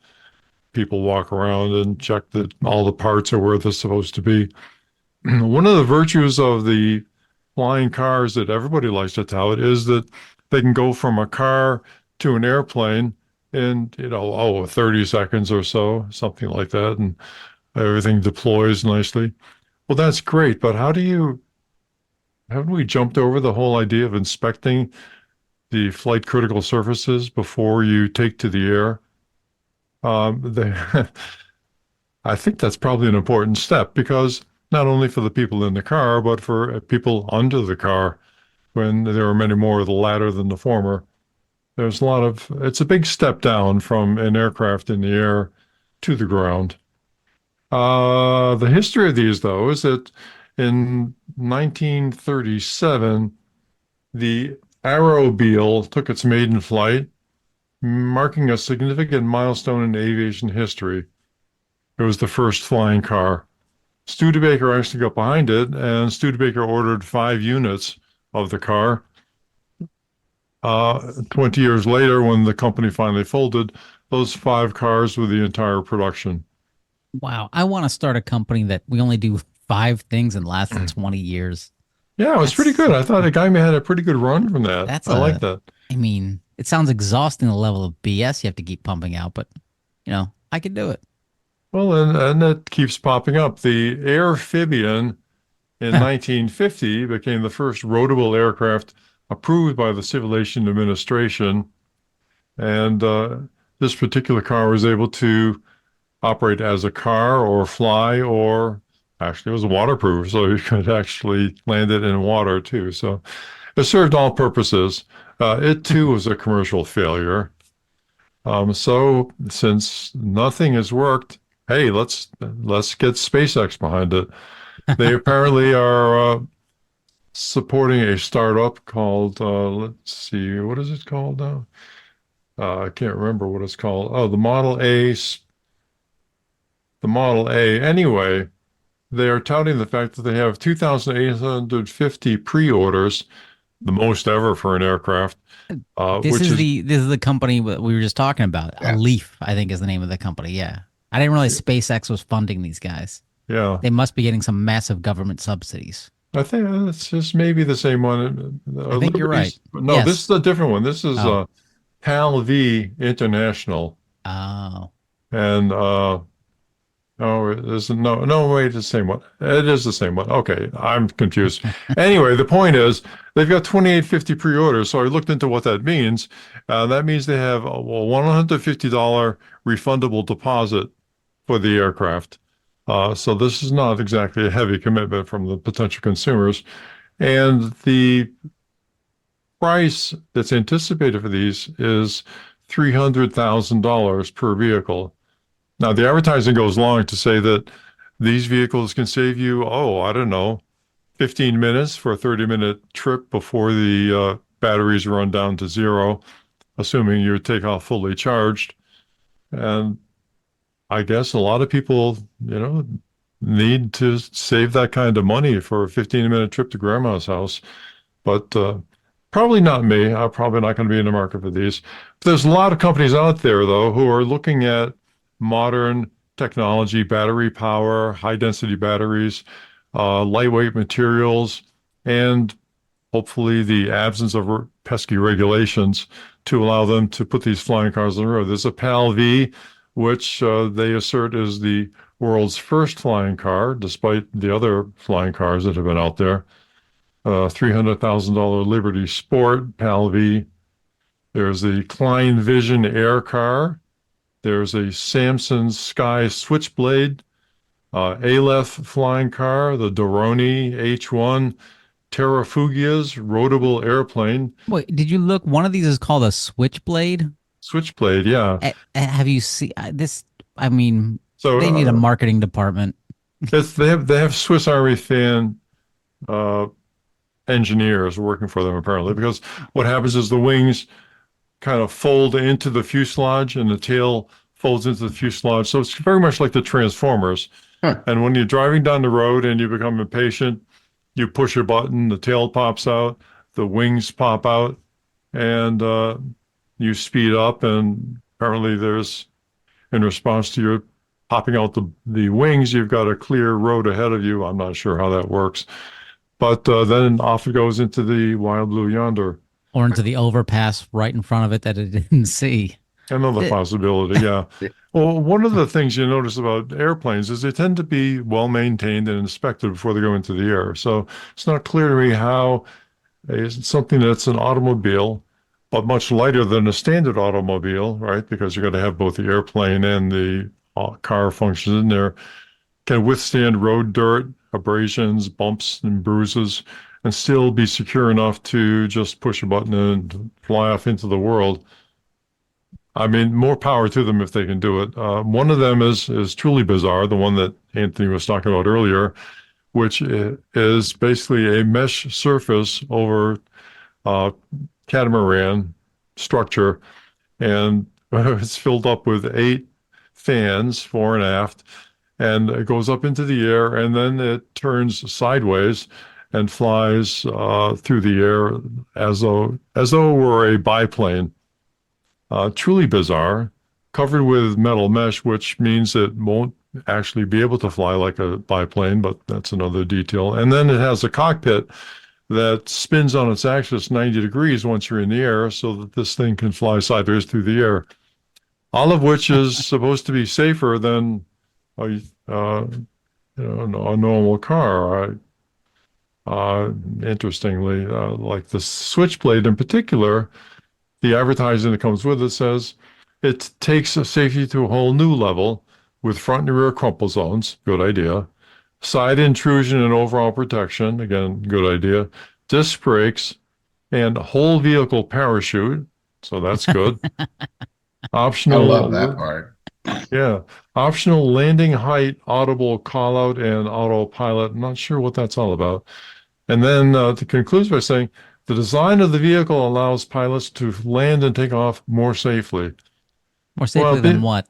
B: People walk around and check that all the parts are where they're supposed to be. One of the virtues of the flying cars that everybody likes to tout is that they can go from a car to an airplane in, 30 seconds or so, something like that, and everything deploys nicely. Well, that's great, but haven't we jumped over the whole idea of inspecting the flight critical surfaces before you take to the air? They, I think that's probably an important step because not only for the people in the car, but for people under the car, when there are many more of the latter than the former. It's a big step down from an aircraft in the air to the ground. The history of these, though, is that in 1937, the Aerobeel took its maiden flight, marking a significant milestone in aviation history. It was the first flying car. Studebaker actually got behind it, and Studebaker ordered 5 units of the car. 20 years later, when the company finally folded, those 5 cars were the entire production.
A: Wow, I want to start a company that we only do 5 things and lasts 20 years.
B: Yeah, it was pretty
A: That's
B: good. I thought the guy had a pretty good run from that.
A: that's
B: I like
A: a
B: that.
A: I mean, it sounds exhausting the level of BS you have to keep pumping out, but I could do it.
B: Well, and that keeps popping up. The Airphibian in 1950 became the first roadable aircraft approved by the Civil Aviation Administration. And this particular car was able to operate as a car or fly, or actually it was waterproof, so you could actually land it in water too. So it served all purposes. It too was a commercial failure. So since nothing has worked, hey, let's get SpaceX behind it. They apparently are supporting a startup called let's see, what is it called now? I can't remember what it's called. Oh, the Model A. Anyway, they are touting the fact that they have 2,850 pre-orders the most ever for an aircraft,
A: This
B: which
A: is
B: is,
A: the company that we were just talking about. A
C: Yeah.
A: Leaf, I think, is the name of the company. Yeah, I didn't realize SpaceX was funding these guys.
B: yeah.
A: They must be getting some massive government subsidies.
B: I think it's just maybe the same one.
A: I think you're right.
B: Liberties. No, this
A: Yes.
B: is a different one. This is
A: Oh.
B: PAL V International,
A: Oh.
B: and oh, there's no way it's the same one. It is the same one. Okay, I'm confused. Anyway, the point is they've got 2850 pre-orders. So I looked into what that means. That means they have a $150 refundable deposit for the aircraft. So this is not exactly a heavy commitment from the potential consumers. And the price that's anticipated for these is $300,000 per vehicle. Now, the advertising goes long to say that these vehicles can save you, oh, I don't know, 15 minutes for a 30-minute trip before the batteries run down to zero, assuming you take off fully charged. And I guess a lot of people, need to save that kind of money for a 15-minute trip to grandma's house. But probably not me. I'm probably not going to be in the market for these. There's a lot of companies out there, though, who are looking at modern technology, battery power, high density batteries, lightweight materials, and hopefully the absence of pesky regulations to allow them to put these flying cars on the road. There's a PAL-V, which they assert is the world's first flying car, despite the other flying cars that have been out there. $300,000 Liberty Sport PAL-V. There's the Klein Vision Air Car. There's a Samson Sky Switchblade, Aleph flying car, the Doroni H1, Terrafugia's roadable airplane.
A: Wait, did you look? One of these is called a Switchblade.
B: Switchblade, yeah.
A: Have you seen this? I mean,
B: So
A: they need a marketing department.
B: they have Swiss Army fan uh, engineers working for them apparently, because what happens is the wings kind of fold into the fuselage and the tail folds into the fuselage. So it's very much like the Transformers.
C: Huh.
B: And when you're driving down the road and you become impatient, you push a button, the tail pops out, the wings pop out, and you speed up. And apparently, in response to your popping out the wings, you've got a clear road ahead of you. I'm not sure how that works. But then off it goes into the wild blue yonder.
A: Or into the overpass right in front of it that it didn't see.
B: Another possibility, yeah. Well, one of the things you notice about airplanes is they tend to be well maintained and inspected before they go into the air. So it's not clear to me how something that's an automobile, but much lighter than a standard automobile, right? Because you're going to have both the airplane and the car functions in there, can withstand road dirt, abrasions, bumps, and bruises, and still be secure enough to just push a button and fly off into the world. I mean, more power to them if they can do it. One of them is truly bizarre, the one that Anthony was talking about earlier, which is basically a mesh surface over catamaran structure, and it's filled up with 8 fans, fore and aft, and it goes up into the air, and then it turns sideways and flies through the air as though it were a biplane. Truly bizarre, covered with metal mesh, which means it won't actually be able to fly like a biplane, but that's another detail. And then it has a cockpit that spins on its axis 90 degrees once you're in the air so that this thing can fly sideways through the air. All of which is supposed to be safer than a normal car. Interestingly, like the Switchblade in particular, the advertising that comes with it says it takes safety to a whole new level with front and rear crumple zones. Good idea. Side intrusion and overall protection. Again, good idea. Disc brakes and whole vehicle parachute. So that's good.
C: I
B: Optional.
C: love that part.
B: Yeah. Optional landing height, audible call out, and autopilot. I'm not sure what that's all about. And then to conclude by saying the design of the vehicle allows pilots to land and take off more safely.
A: More safely than what?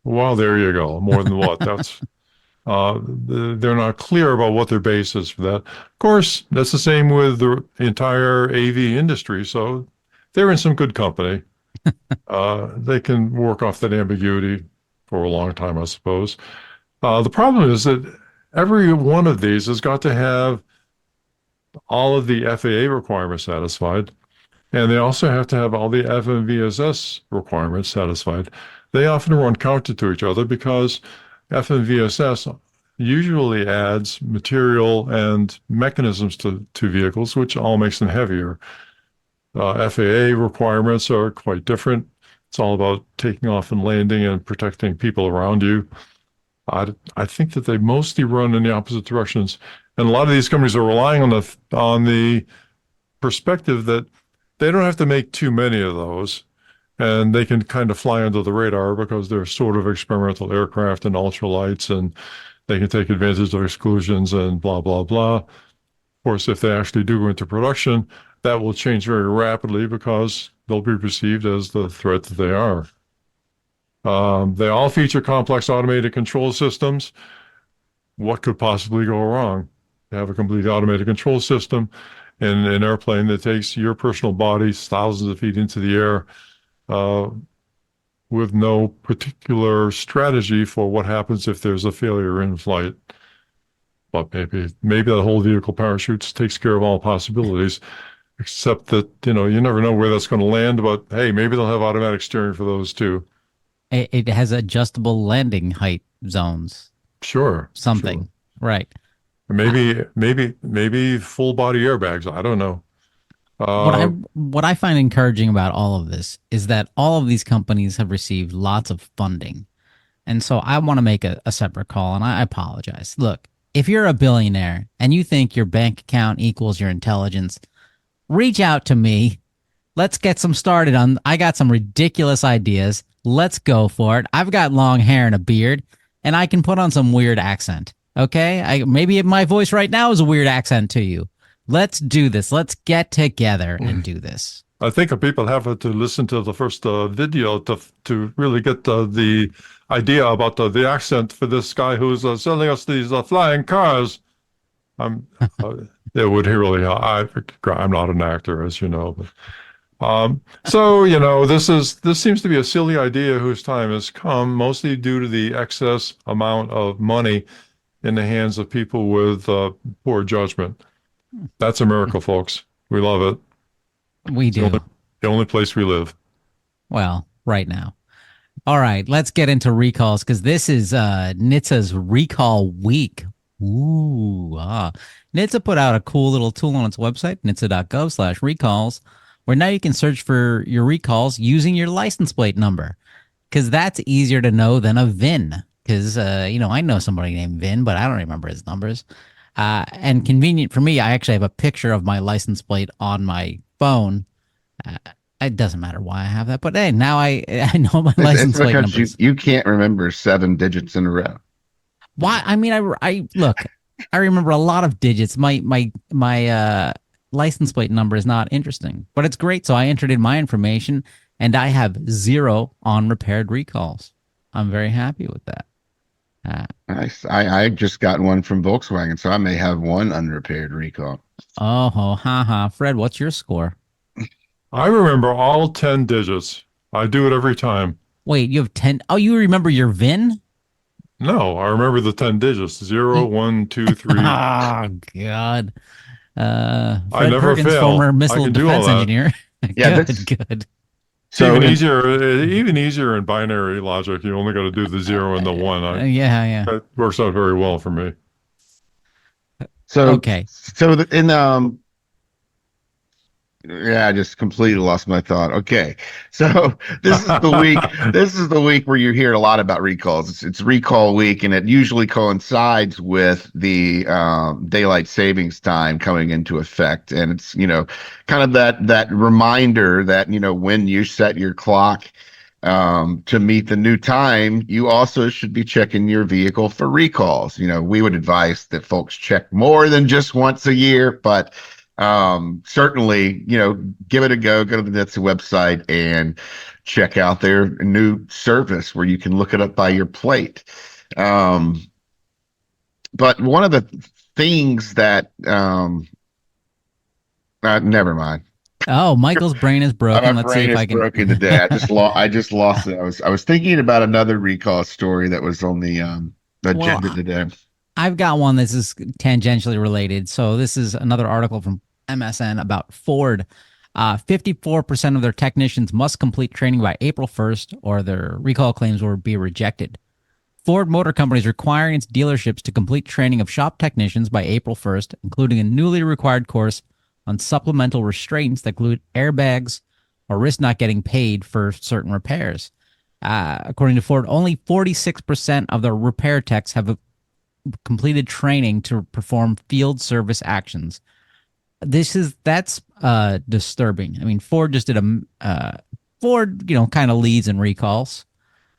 B: Well, there you go. More than what? They're not clear about what their base is for that. Of course, that's the same with the entire AV industry. So they're in some good company. They can work off that ambiguity for a long time, I suppose. The problem is that every one of these has got to have all of the FAA requirements satisfied, and they also have to have all the FMVSS requirements satisfied. They often run counter to each other because FMVSS usually adds material and mechanisms to vehicles, which all makes them heavier. FAA requirements are quite different. It's all about taking off and landing and protecting people around you. I think that they mostly run in the opposite directions, and a lot of these companies are relying on the perspective that they don't have to make too many of those, and they can kind of fly under the radar because they're sort of experimental aircraft and ultralights, and they can take advantage of exclusions and blah blah blah. Of course, if they actually do go into production, that will change very rapidly because they'll be perceived as the threat that they are. They all feature complex automated control systems. What could possibly go wrong? You have a completely automated control system in an airplane that takes your personal body thousands of feet into the air uh, with no particular strategy for what happens if there's a failure in flight. But maybe the whole vehicle parachutes takes care of all possibilities, except that, you never know where that's going to land. But hey, maybe they'll have automatic steering for those too.
A: It has adjustable landing height zones.
B: Sure.
A: Something. Sure. Right.
B: Maybe full body airbags. I don't know.
A: What I find encouraging about all of this is that all of these companies have received lots of funding. And so I want to make a separate call, and I apologize. Look, if you're a billionaire and you think your bank account equals your intelligence, reach out to me. Let's get some started on. I got some ridiculous ideas. Let's go for it. I've got long hair and a beard, and I can put on some weird accent. Okay? Maybe my voice right now is a weird accent to you. Let's do this. Let's get together and do this.
B: I think people have to listen to the first video to really get the idea about the accent for this guy who's selling us these flying cars. It would really. I'm not an actor, as you know. But, this seems to be a silly idea whose time has come, mostly due to the excess amount of money in the hands of people with poor judgment. That's America, folks. We love it.
A: We do.
B: The only place we live.
A: Well, right now. All right, let's get into recalls because this is NHTSA's Recall Week. NHTSA put out a cool little tool on its website, nhtsa.gov/recalls, where now you can search for your recalls using your license plate number, because that's easier to know than a VIN. Because, I know somebody named Vin, but I don't remember his numbers. And convenient for me, I actually have a picture of my license plate on my phone. It doesn't matter why I have that, but hey, now I know my license plate numbers.
C: You can't remember 7 digits in a row.
A: Why? I mean, I look, I remember a lot of digits. My license plate number is not interesting, but it's great. So I entered in my information, and I have 0 on repaired recalls. I'm very happy with that.
C: Nice. I just got one from Volkswagen, so I may have 1 unrepaired recall.
A: Fred, what's your score?
B: I remember all 10 digits. I do it every time.
A: Wait, you have 10? Oh, you remember your VIN?
B: No, I remember the 10 digits. 0, 1, 2, 3.
A: Oh, God. Fred
B: I never
A: Perkins,
B: fail.
A: former missile defense engineer.
C: Yeah,
A: good.
B: So even easier in binary logic. You only got to do the 0 and the 1.
A: Yeah.
B: That works out very well for me.
C: So
A: okay.
C: So I just completely lost my thought. Okay, so this is the week. This is the week where you hear a lot about recalls. It's recall week, and it usually coincides with the daylight savings time coming into effect. And it's kind of that reminder that when you set your clock to meet the new time, you also should be checking your vehicle for recalls. We would advise that folks check more than just once a year, but certainly, give it a go to the NHTSA website and check out their new service where you can look it up by your plate. But one of the things that never mind.
A: Oh, Michael's brain is
C: My
A: broken. Let's see
C: brain
A: if
C: is
A: I can.
C: broken today. I just lost it. I was thinking about another recall story that was on the
A: Well,
C: agenda today.
A: I've got one that's is tangentially related. So this is another article from MSN about Ford. 54% of their technicians must complete training by April 1st, or their recall claims will be rejected. Ford Motor Company is requiring its dealerships to complete training of shop technicians by April 1st, including a newly required course on supplemental restraints that include airbags or risk not getting paid for certain repairs. According to Ford, only 46% of their repair techs have completed training to perform field service actions. That's disturbing. I mean, Ford just did Ford, kind of leads in recalls,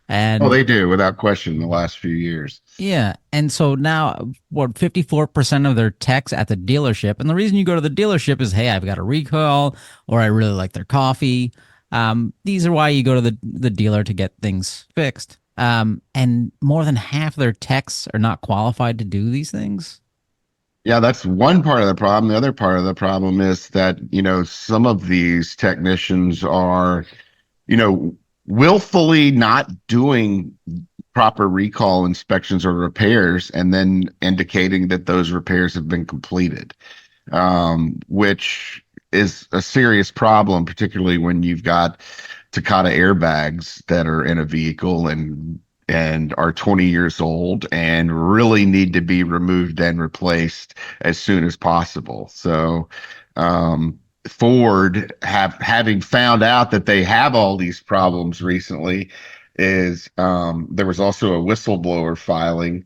C: Oh,
A: and
C: they do, without question, in the last few years.
A: yeah, and so now what? 54% of their techs at the dealership, and the reason you go to the dealership is, hey, I've got a recall, or I really like their coffee. These are why you go to the dealer to get things fixed. And more than half of their techs are not qualified to do these things.
C: Yeah, that's one part of the problem. The other part of the problem is that, some of these technicians are, willfully not doing proper recall inspections or repairs and then indicating that those repairs have been completed, which is a serious problem, particularly when you've got Takata airbags that are in a vehicle and are 20 years old and really need to be removed and replaced as soon as possible. So, Ford having found out that they have all these problems recently is there was also a whistleblower filing.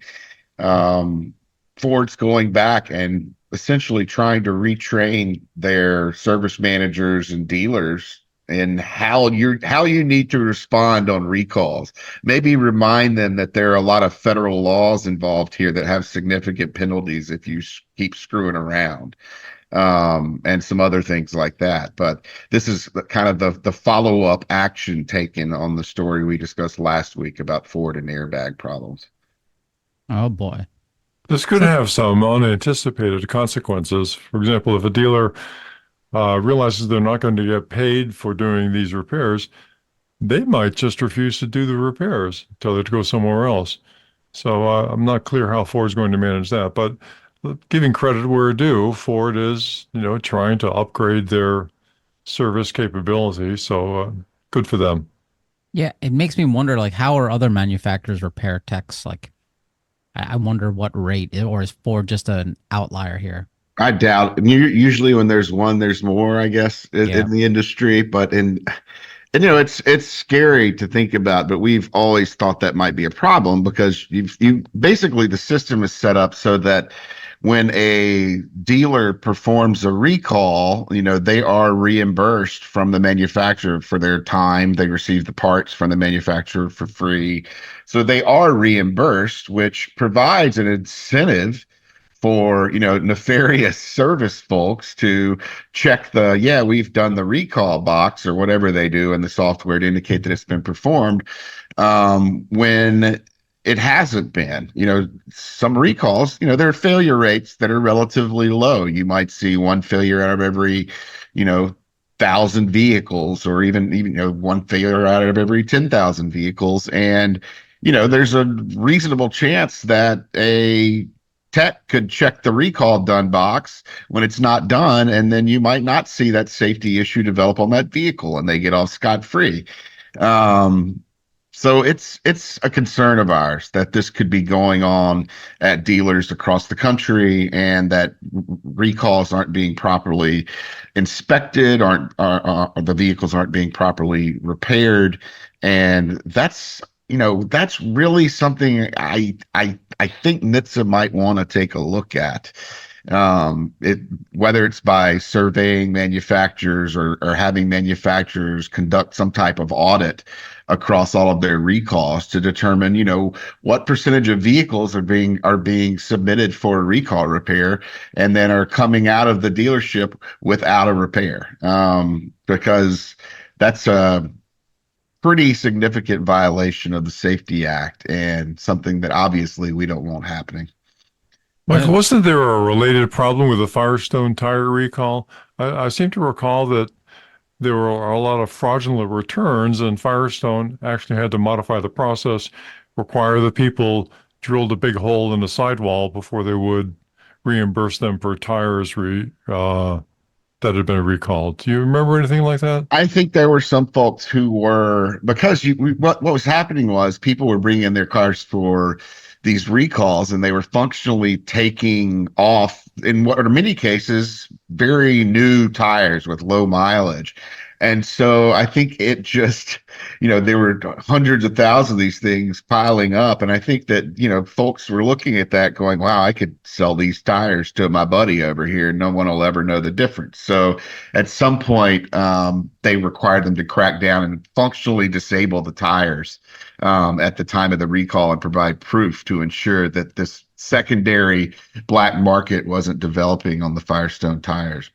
C: Ford's going back and essentially trying to retrain their service managers and dealers in how you need to respond on recalls. Maybe remind them that there are a lot of federal laws involved here that have significant penalties if you keep screwing around, and some other things like that. But this is kind of the follow up action taken on the story we discussed last week about Ford and airbag problems.
A: Oh boy.
B: This could
A: So
B: have some unanticipated consequences. For example, if a dealer realizes they're not going to get paid for doing these repairs, they might just refuse to do the repairs, tell it to go somewhere else. So I'm not clear how Ford's going to manage that. But giving credit where due, Ford is, trying to upgrade their service capability. So good for them.
A: yeah, it makes me wonder, like, how are other manufacturers repair techs? Like, I wonder what rate, or is Ford just an outlier here?
C: I doubt. Usually, when there's one, there's more, I guess,
A: Yeah.
C: in the industry. But and, it's scary to think about. But we've always thought that might be a problem because you basically the system is set up so that when a dealer performs a recall, they are reimbursed from the manufacturer for their time. They receive the parts from the manufacturer for free. So they are reimbursed, which provides an incentive for, nefarious service folks to check yeah, we've done the recall box or whatever they do in the software to indicate that it's been performed, when it hasn't been. Some recalls, there are failure rates that are relatively low. You might see one failure out of every, 1,000 vehicles, or even one failure out of every 10,000 vehicles. And there's a reasonable chance that a tech could check the recall done box when it's not done, and then you might not see that safety issue develop on that vehicle and they get off scot-free. um, so it's a concern of ours that this could be going on at dealers across the country, and that recalls aren't being properly inspected, aren't the vehicles aren't being properly repaired. And that's really something I think NHTSA might want to take a look at. It Whether it's by surveying manufacturers, or having manufacturers conduct some type of audit across all of their recalls to determine, what percentage of vehicles are being submitted for a recall repair and then are coming out of the dealership without a repair. Because that's a pretty significant violation of the Safety Act, and something that obviously we don't want happening.
B: Michael, wasn't there a related problem with the Firestone tire recall? I seem to recall that there were a lot of fraudulent returns, and Firestone actually had to modify the process, require the people drilled a big hole in the sidewall before they would reimburse them for tires that had been recalled. Do you remember anything like that?
C: I think there were some folks who were because what was happening was people were bringing in their cars for these recalls and they were functionally taking off in what are many cases very new tires with low mileage. And so I think it just, there were hundreds of thousands of these things piling up. And I think that, folks were looking at that going, wow, I could sell these tires to my buddy over here. No one will ever know the difference. So at some point, they required them to crack down and functionally disable the tires at the time of the recall and provide proof to ensure that this secondary black market wasn't developing on the Firestone tires.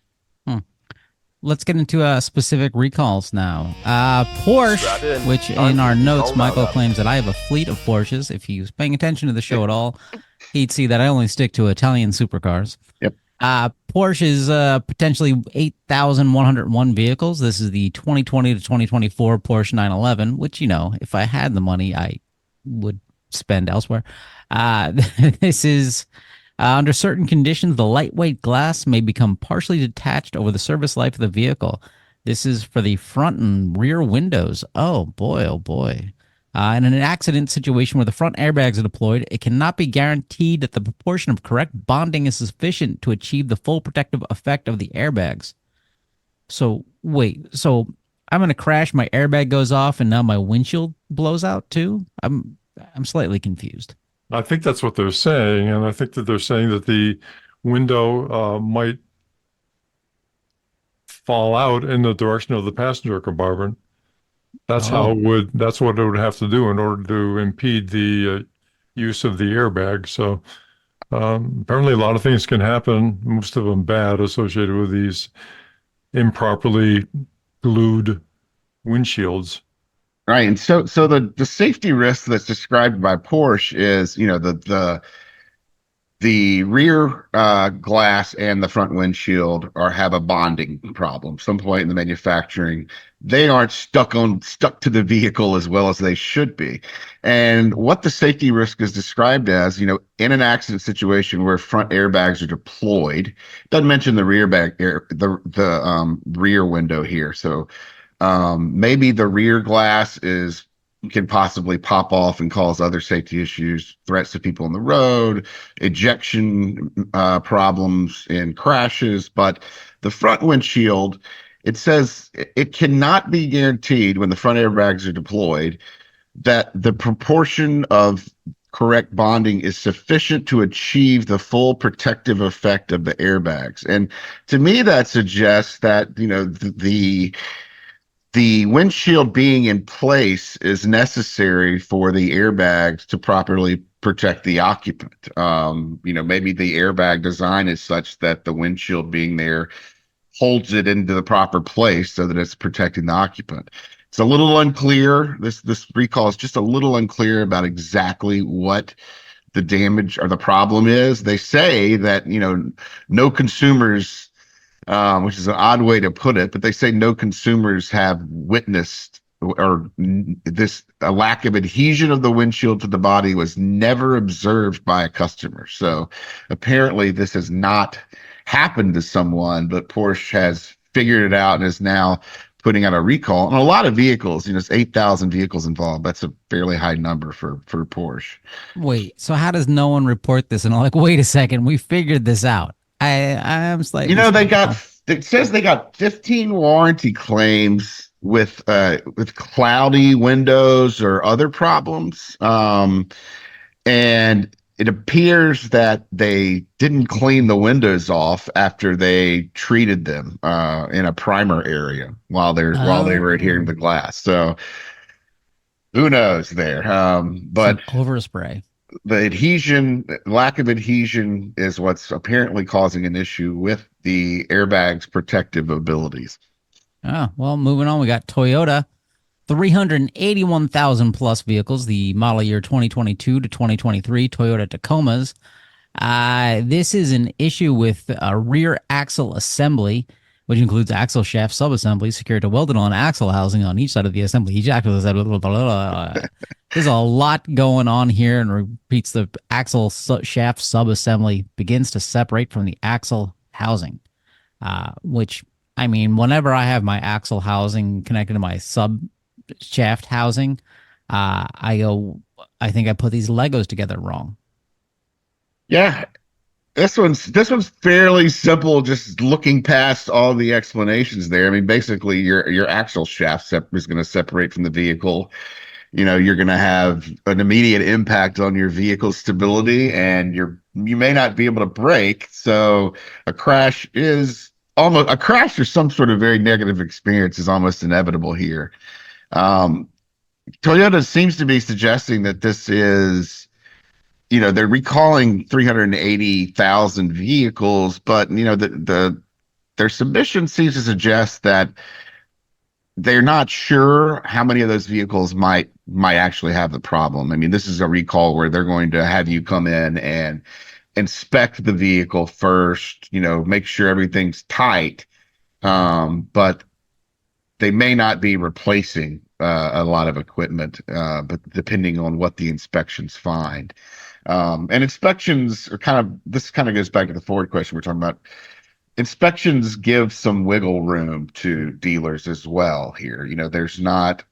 A: Let's get into specific recalls now. Porsche, which in our notes, Michael claims that I have a fleet of Porsches. If he was paying attention to the show at all, he'd see that I only stick to Italian supercars.
C: Yep.
A: Porsche is potentially 8,101 vehicles. This is the 2020 to 2024 Porsche 911, which, if I had the money, I would spend elsewhere. This is under certain conditions, the lightweight glass may become partially detached over the service life of the vehicle. This is for the front and rear windows. Oh boy, oh boy. In an accident situation where the front airbags are deployed, it cannot be guaranteed that the proportion of correct bonding is sufficient to achieve the full protective effect of the airbags. So wait, so I'm going to crash, my airbag goes off, and now my windshield blows out too? I'm slightly confused.
B: I think that's what they're saying, and I think that they're saying that the window might fall out in the direction of the passenger compartment. That's that's what it would have to do in order to impede the use of the airbag. So apparently, a lot of things can happen, most of them bad, associated with these improperly glued windshields.
C: Right. And so the safety risk that's described by Porsche is, the rear glass and the front windshield have a bonding problem. Some point in the manufacturing, they aren't stuck to the vehicle as well as they should be. And what the safety risk is described as, in an accident situation where front airbags are deployed, doesn't mention the rear rear window here. So maybe the rear glass can possibly pop off and cause other safety issues, threats to people on the road, ejection problems in crashes. But the front windshield, it says it cannot be guaranteed when the front airbags are deployed that the proportion of correct bonding is sufficient to achieve the full protective effect of the airbags. And to me, that suggests that, the windshield being in place is necessary for the airbags to properly protect the occupant. Maybe the airbag design is such that the windshield being there holds it into the proper place so that it's protecting the occupant. It's a little unclear. This recall is just a little unclear about exactly what the damage or the problem is. They say that, no consumers, which is an odd way to put it, but they say no consumers have witnessed a lack of adhesion of the windshield to the body was never observed by a customer. So apparently this has not happened to someone, but Porsche has figured it out and is now putting out a recall on a lot of vehicles. It's 8,000 vehicles involved. That's a fairly high number for Porsche.
A: Wait, so how does no one report this? And I'm like, wait a second, we figured this out. I'm slightly.
C: It says they got 15 warranty claims with cloudy windows or other problems. And it appears that they didn't clean the windows off after they treated them in a primer area while they were adhering to the glass. So who knows there? But
A: overspray.
C: The lack of adhesion is what's apparently causing an issue with the airbag's protective abilities.
A: Oh, well, moving on, we got Toyota, 381,000 plus vehicles, the model year 2022 to 2023 Toyota Tacomas. This is an issue with a rear axle assembly, which includes axle shaft sub-assembly secured to welded-on axle housing on each side of the assembly. Each axle is there's a lot going on here, and repeats the shaft sub-assembly begins to separate from the axle housing, which, I mean, whenever I have my axle housing connected to my sub shaft housing, I go, I think I put these Legos together wrong.
C: Yeah, this one's fairly simple. Just looking past all the explanations there. I mean, basically, your axle shaft is going to separate from the vehicle. You're going to have an immediate impact on your vehicle stability, and you may not be able to brake. So a crash or some sort of very negative experience is almost inevitable here. Um, Toyota seems to be suggesting that this is, they're recalling 380,000 vehicles, but their submission seems to suggest that they're not sure how many of those vehicles might actually have the problem. I mean, this is a recall where they're going to have you come in and inspect the vehicle first, make sure everything's tight. But they may not be replacing a lot of equipment, but depending on what the inspections find. And inspections are this kind of goes back to the Ford question we're talking about. Inspections give some wiggle room to dealers as well here. There's not,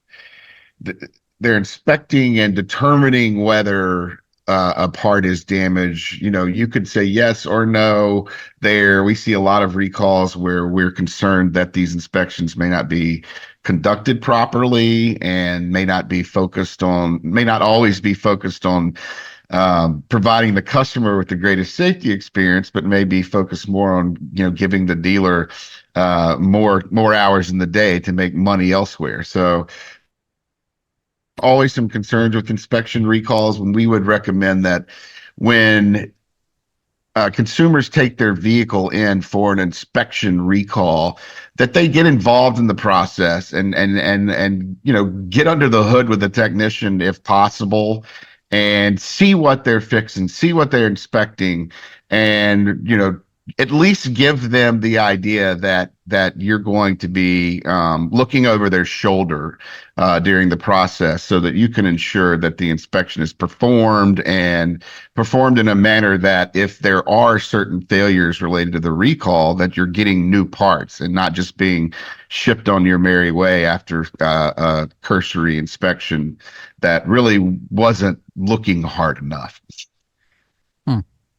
C: they're inspecting and determining whether a part is damaged. You could say yes or no there. We see a lot of recalls where we're concerned that these inspections may not be conducted properly and may not always be focused on providing the customer with the greatest safety experience, but maybe focus more on giving the dealer more hours in the day to make money elsewhere. So always some concerns with inspection recalls, when we would recommend that when consumers take their vehicle in for an inspection recall, that they get involved in the process and get under the hood with the technician if possible, and see what they're fixing, see what they're inspecting, and at least give them the idea that you're going to be looking over their shoulder during the process, so that you can ensure that the inspection is performed in a manner that if there are certain failures related to the recall, that you're getting new parts and not just being shipped on your merry way after a cursory inspection that really wasn't looking hard enough.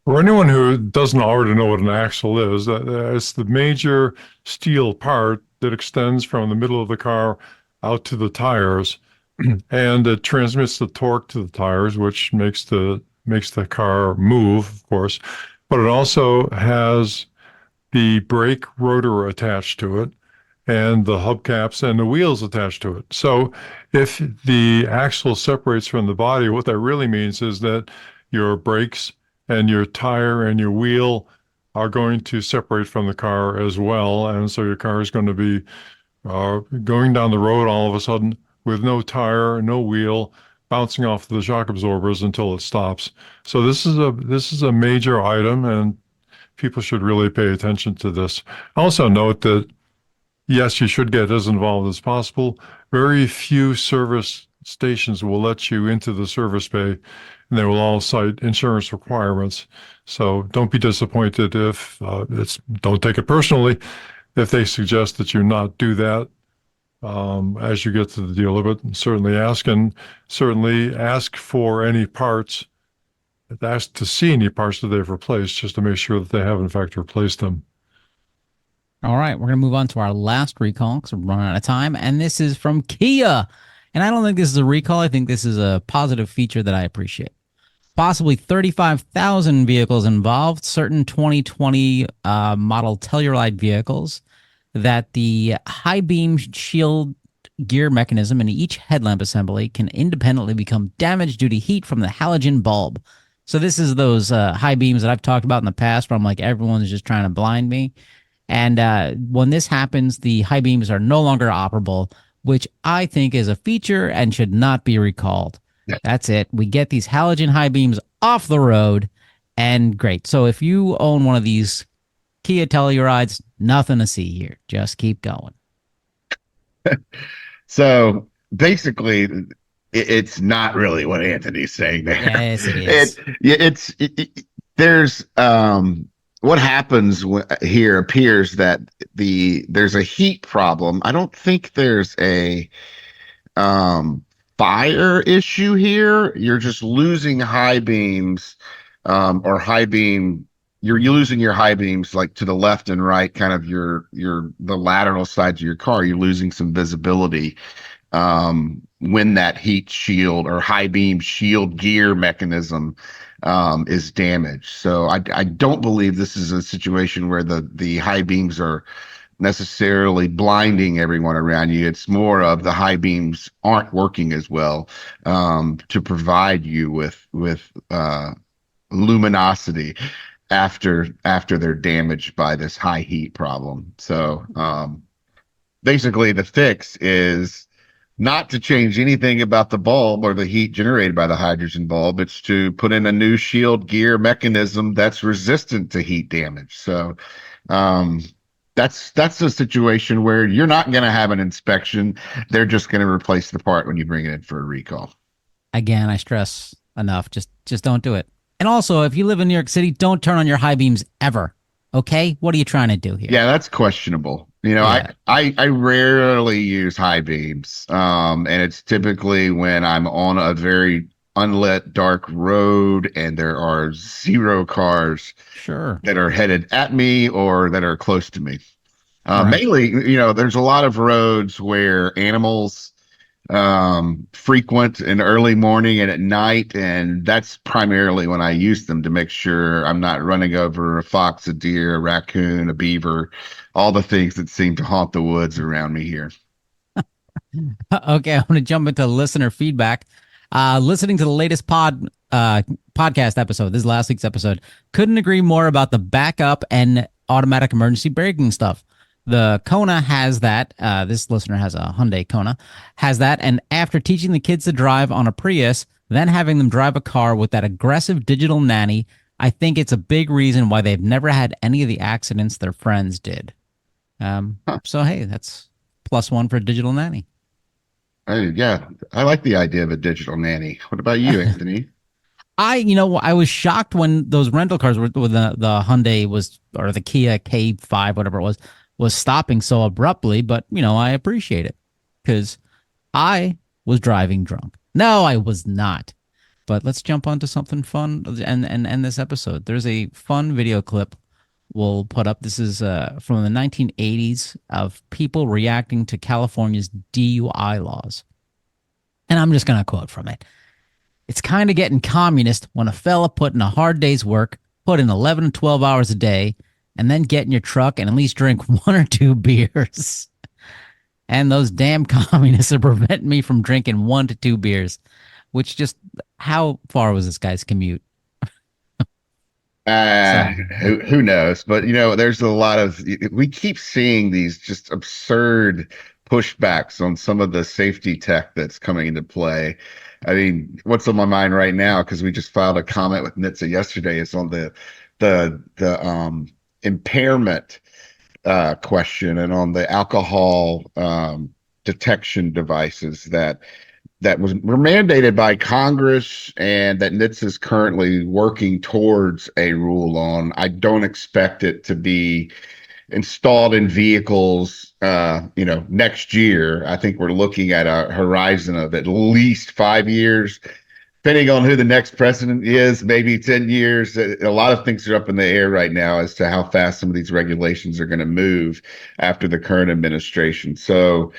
B: For anyone who doesn't already know what an axle is, it's the major steel part that extends from the middle of the car out to the tires, and it transmits the torque to the tires, which makes the car move, of course. But it also has the brake rotor attached to it, and the hubcaps and the wheels attached to it. So if the axle separates from the body, what that really means is that your brakes and your tire and your wheel are going to separate from the car as well. And so your car is going to be going down the road all of a sudden with no tire, no wheel, bouncing off the shock absorbers until it stops. So this is a major item, and people should really pay attention to this. Also note that, yes, you should get as involved as possible. Very few service stations will let you into the service bay, and they will all cite insurance requirements. So don't be disappointed if don't take it personally if they suggest that you not do that as you get to the dealer, but certainly ask for any parts. Ask to see any parts that they've replaced, just to make sure that they have in fact replaced them.
A: All right, we're going to move on to our last recall because we're running out of time, and this is from Kia. And I don't think this is a recall. I think this is a positive feature that I appreciate. Possibly 35,000 vehicles involved, certain 2020 model Telluride vehicles, that the high beam shield gear mechanism in each headlamp assembly can independently become damaged due to heat from the halogen bulb. So this is those high beams that I've talked about in the past where I'm like, everyone's just trying to blind me. And when this happens, the high beams are no longer operable, which I think is a feature and should not be recalled. That's it. We get these halogen high beams off the road, And great. So if you own one of these Kia Tellurides, nothing to see here. Just keep going.
C: So basically, it's not really what Anthony's saying there.
A: Yes, it is.
C: There's what happens here appears that there's a heat problem. I don't think there's a um fire issue here. You're just losing high beams, or high beam. You're losing your high beams like to the left and right, kind of the lateral sides of your car. You're losing some visibility when that heat shield or high beam shield gear mechanism is damaged. So I don't believe this is a situation where the high beams are necessarily blinding everyone around you. It's more of the high beams aren't working as well to provide you with luminosity after they're damaged by this high heat problem. So basically the fix is not to change anything about the bulb or the heat generated by the hydrogen bulb. It's to put in a new shield gear mechanism that's resistant to heat damage. So that's a situation where you're not going to have an inspection. They're just going to replace the part when you bring it in for a recall.
A: Again, I stress enough. Just don't do it. And also, if you live in New York City, don't turn on your high beams ever. Okay? What are you trying to do here?
C: Yeah, that's questionable.
A: Yeah.
C: I rarely use high beams. And it's typically when I'm on a very unlit dark road and there are zero cars
A: Sure.
C: that are headed at me or that are close to me.
A: Right.
C: Mainly, there's a lot of roads where animals frequent in early morning and at night, and that's primarily when I use them to make sure I'm not running over a fox, a deer, a raccoon, a beaver, all the things that seem to haunt the woods around me here.
A: Okay, I'm going to jump into listener feedback. Listening to the latest podcast episode, this is last week's episode, couldn't agree more about the backup and automatic emergency braking stuff. The Kona has that. This listener has a Hyundai Kona, has that. And after teaching the kids to drive on a Prius, then having them drive a car with that aggressive digital nanny, I think it's a big reason why they've never had any of the accidents their friends did. So, hey, that's +1 for digital nanny.
C: Yeah, I like the idea of a digital nanny. What about you, Anthony?
A: I was shocked when those rental cars were with the Hyundai or the Kia K5, whatever it was stopping so abruptly, but I appreciate it because I was driving drunk. No, I was not. But let's jump onto something fun and end this episode. There's a fun video clip we'll put up. This is from the 1980s of people reacting to California's DUI laws. And I'm just going to quote from it. It's kind of getting communist when a fella put in a hard day's work, put in 11 to 12 hours a day, and then get in your truck and at least drink 1 or 2 beers. And those damn communists are preventing me from drinking 1 to 2 beers, which just, how far was this guy's commute?
C: Who knows? But there's a lot of we keep seeing these just absurd pushbacks on some of the safety tech that's coming into play. I mean, what's on my mind right now, because we just filed a comment with NHTSA yesterday, is on the impairment question and on the alcohol detection devices that were mandated by Congress and that NHTSA is currently working towards a rule on. I don't expect it to be installed in vehicles, next year. I think we're looking at a horizon of at least 5 years, depending on who the next president is, maybe 10 years. A lot of things are up in the air right now as to how fast some of these regulations are going to move after the current administration. So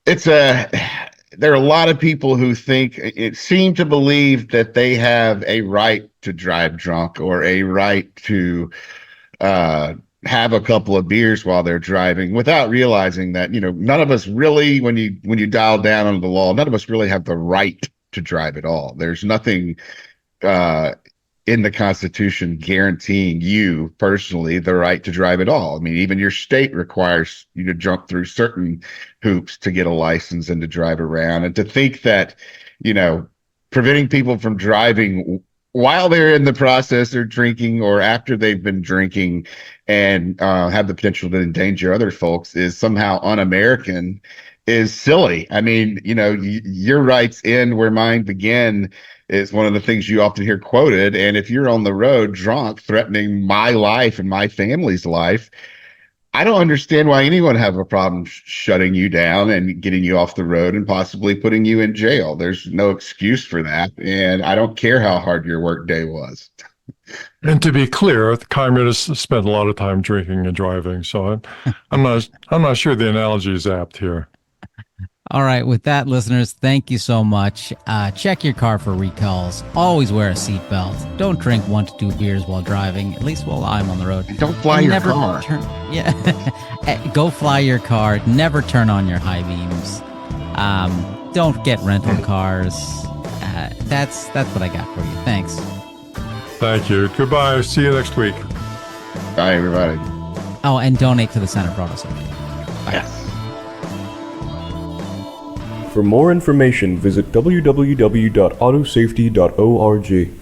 C: there are a lot of people who seem to believe that they have a right to drive drunk or a right to have a couple of beers while they're driving, without realizing that none of us really, when you dial down on the law, none of us really have the right to drive at all. There's nothing in the Constitution guaranteeing you personally the right to drive at all. I mean, even your state requires you to jump through certain hoops to get a license and to drive around. And to think that, preventing people from driving while they're in the process of drinking or after they've been drinking and have the potential to endanger other folks is somehow un-American is silly. I mean, your rights end where mine begin is one of the things you often hear quoted. And if you're on the road drunk, threatening my life and my family's life, I don't understand why anyone have a problem shutting you down and getting you off the road and possibly putting you in jail. There's no excuse for that. And I don't care how hard your work day was.
B: And to be clear, the communists spent a lot of time drinking and driving, so I'm not sure the analogy is apt here.
A: All right, with that, listeners, thank you so much. Check your car for recalls. Always wear a seatbelt. Don't drink 1 to 2 beers while driving, at least while I'm on the road.
C: And don't fly your car.
A: Go fly your car. Never turn on your high beams. Don't get rental cars. That's what I got for you. Thanks.
B: Thank you. Goodbye. See you next week.
C: Bye, everybody.
A: Oh, and donate to the Center for Auto Safety. Bye.
C: Yes.
D: For more information, visit www.autosafety.org.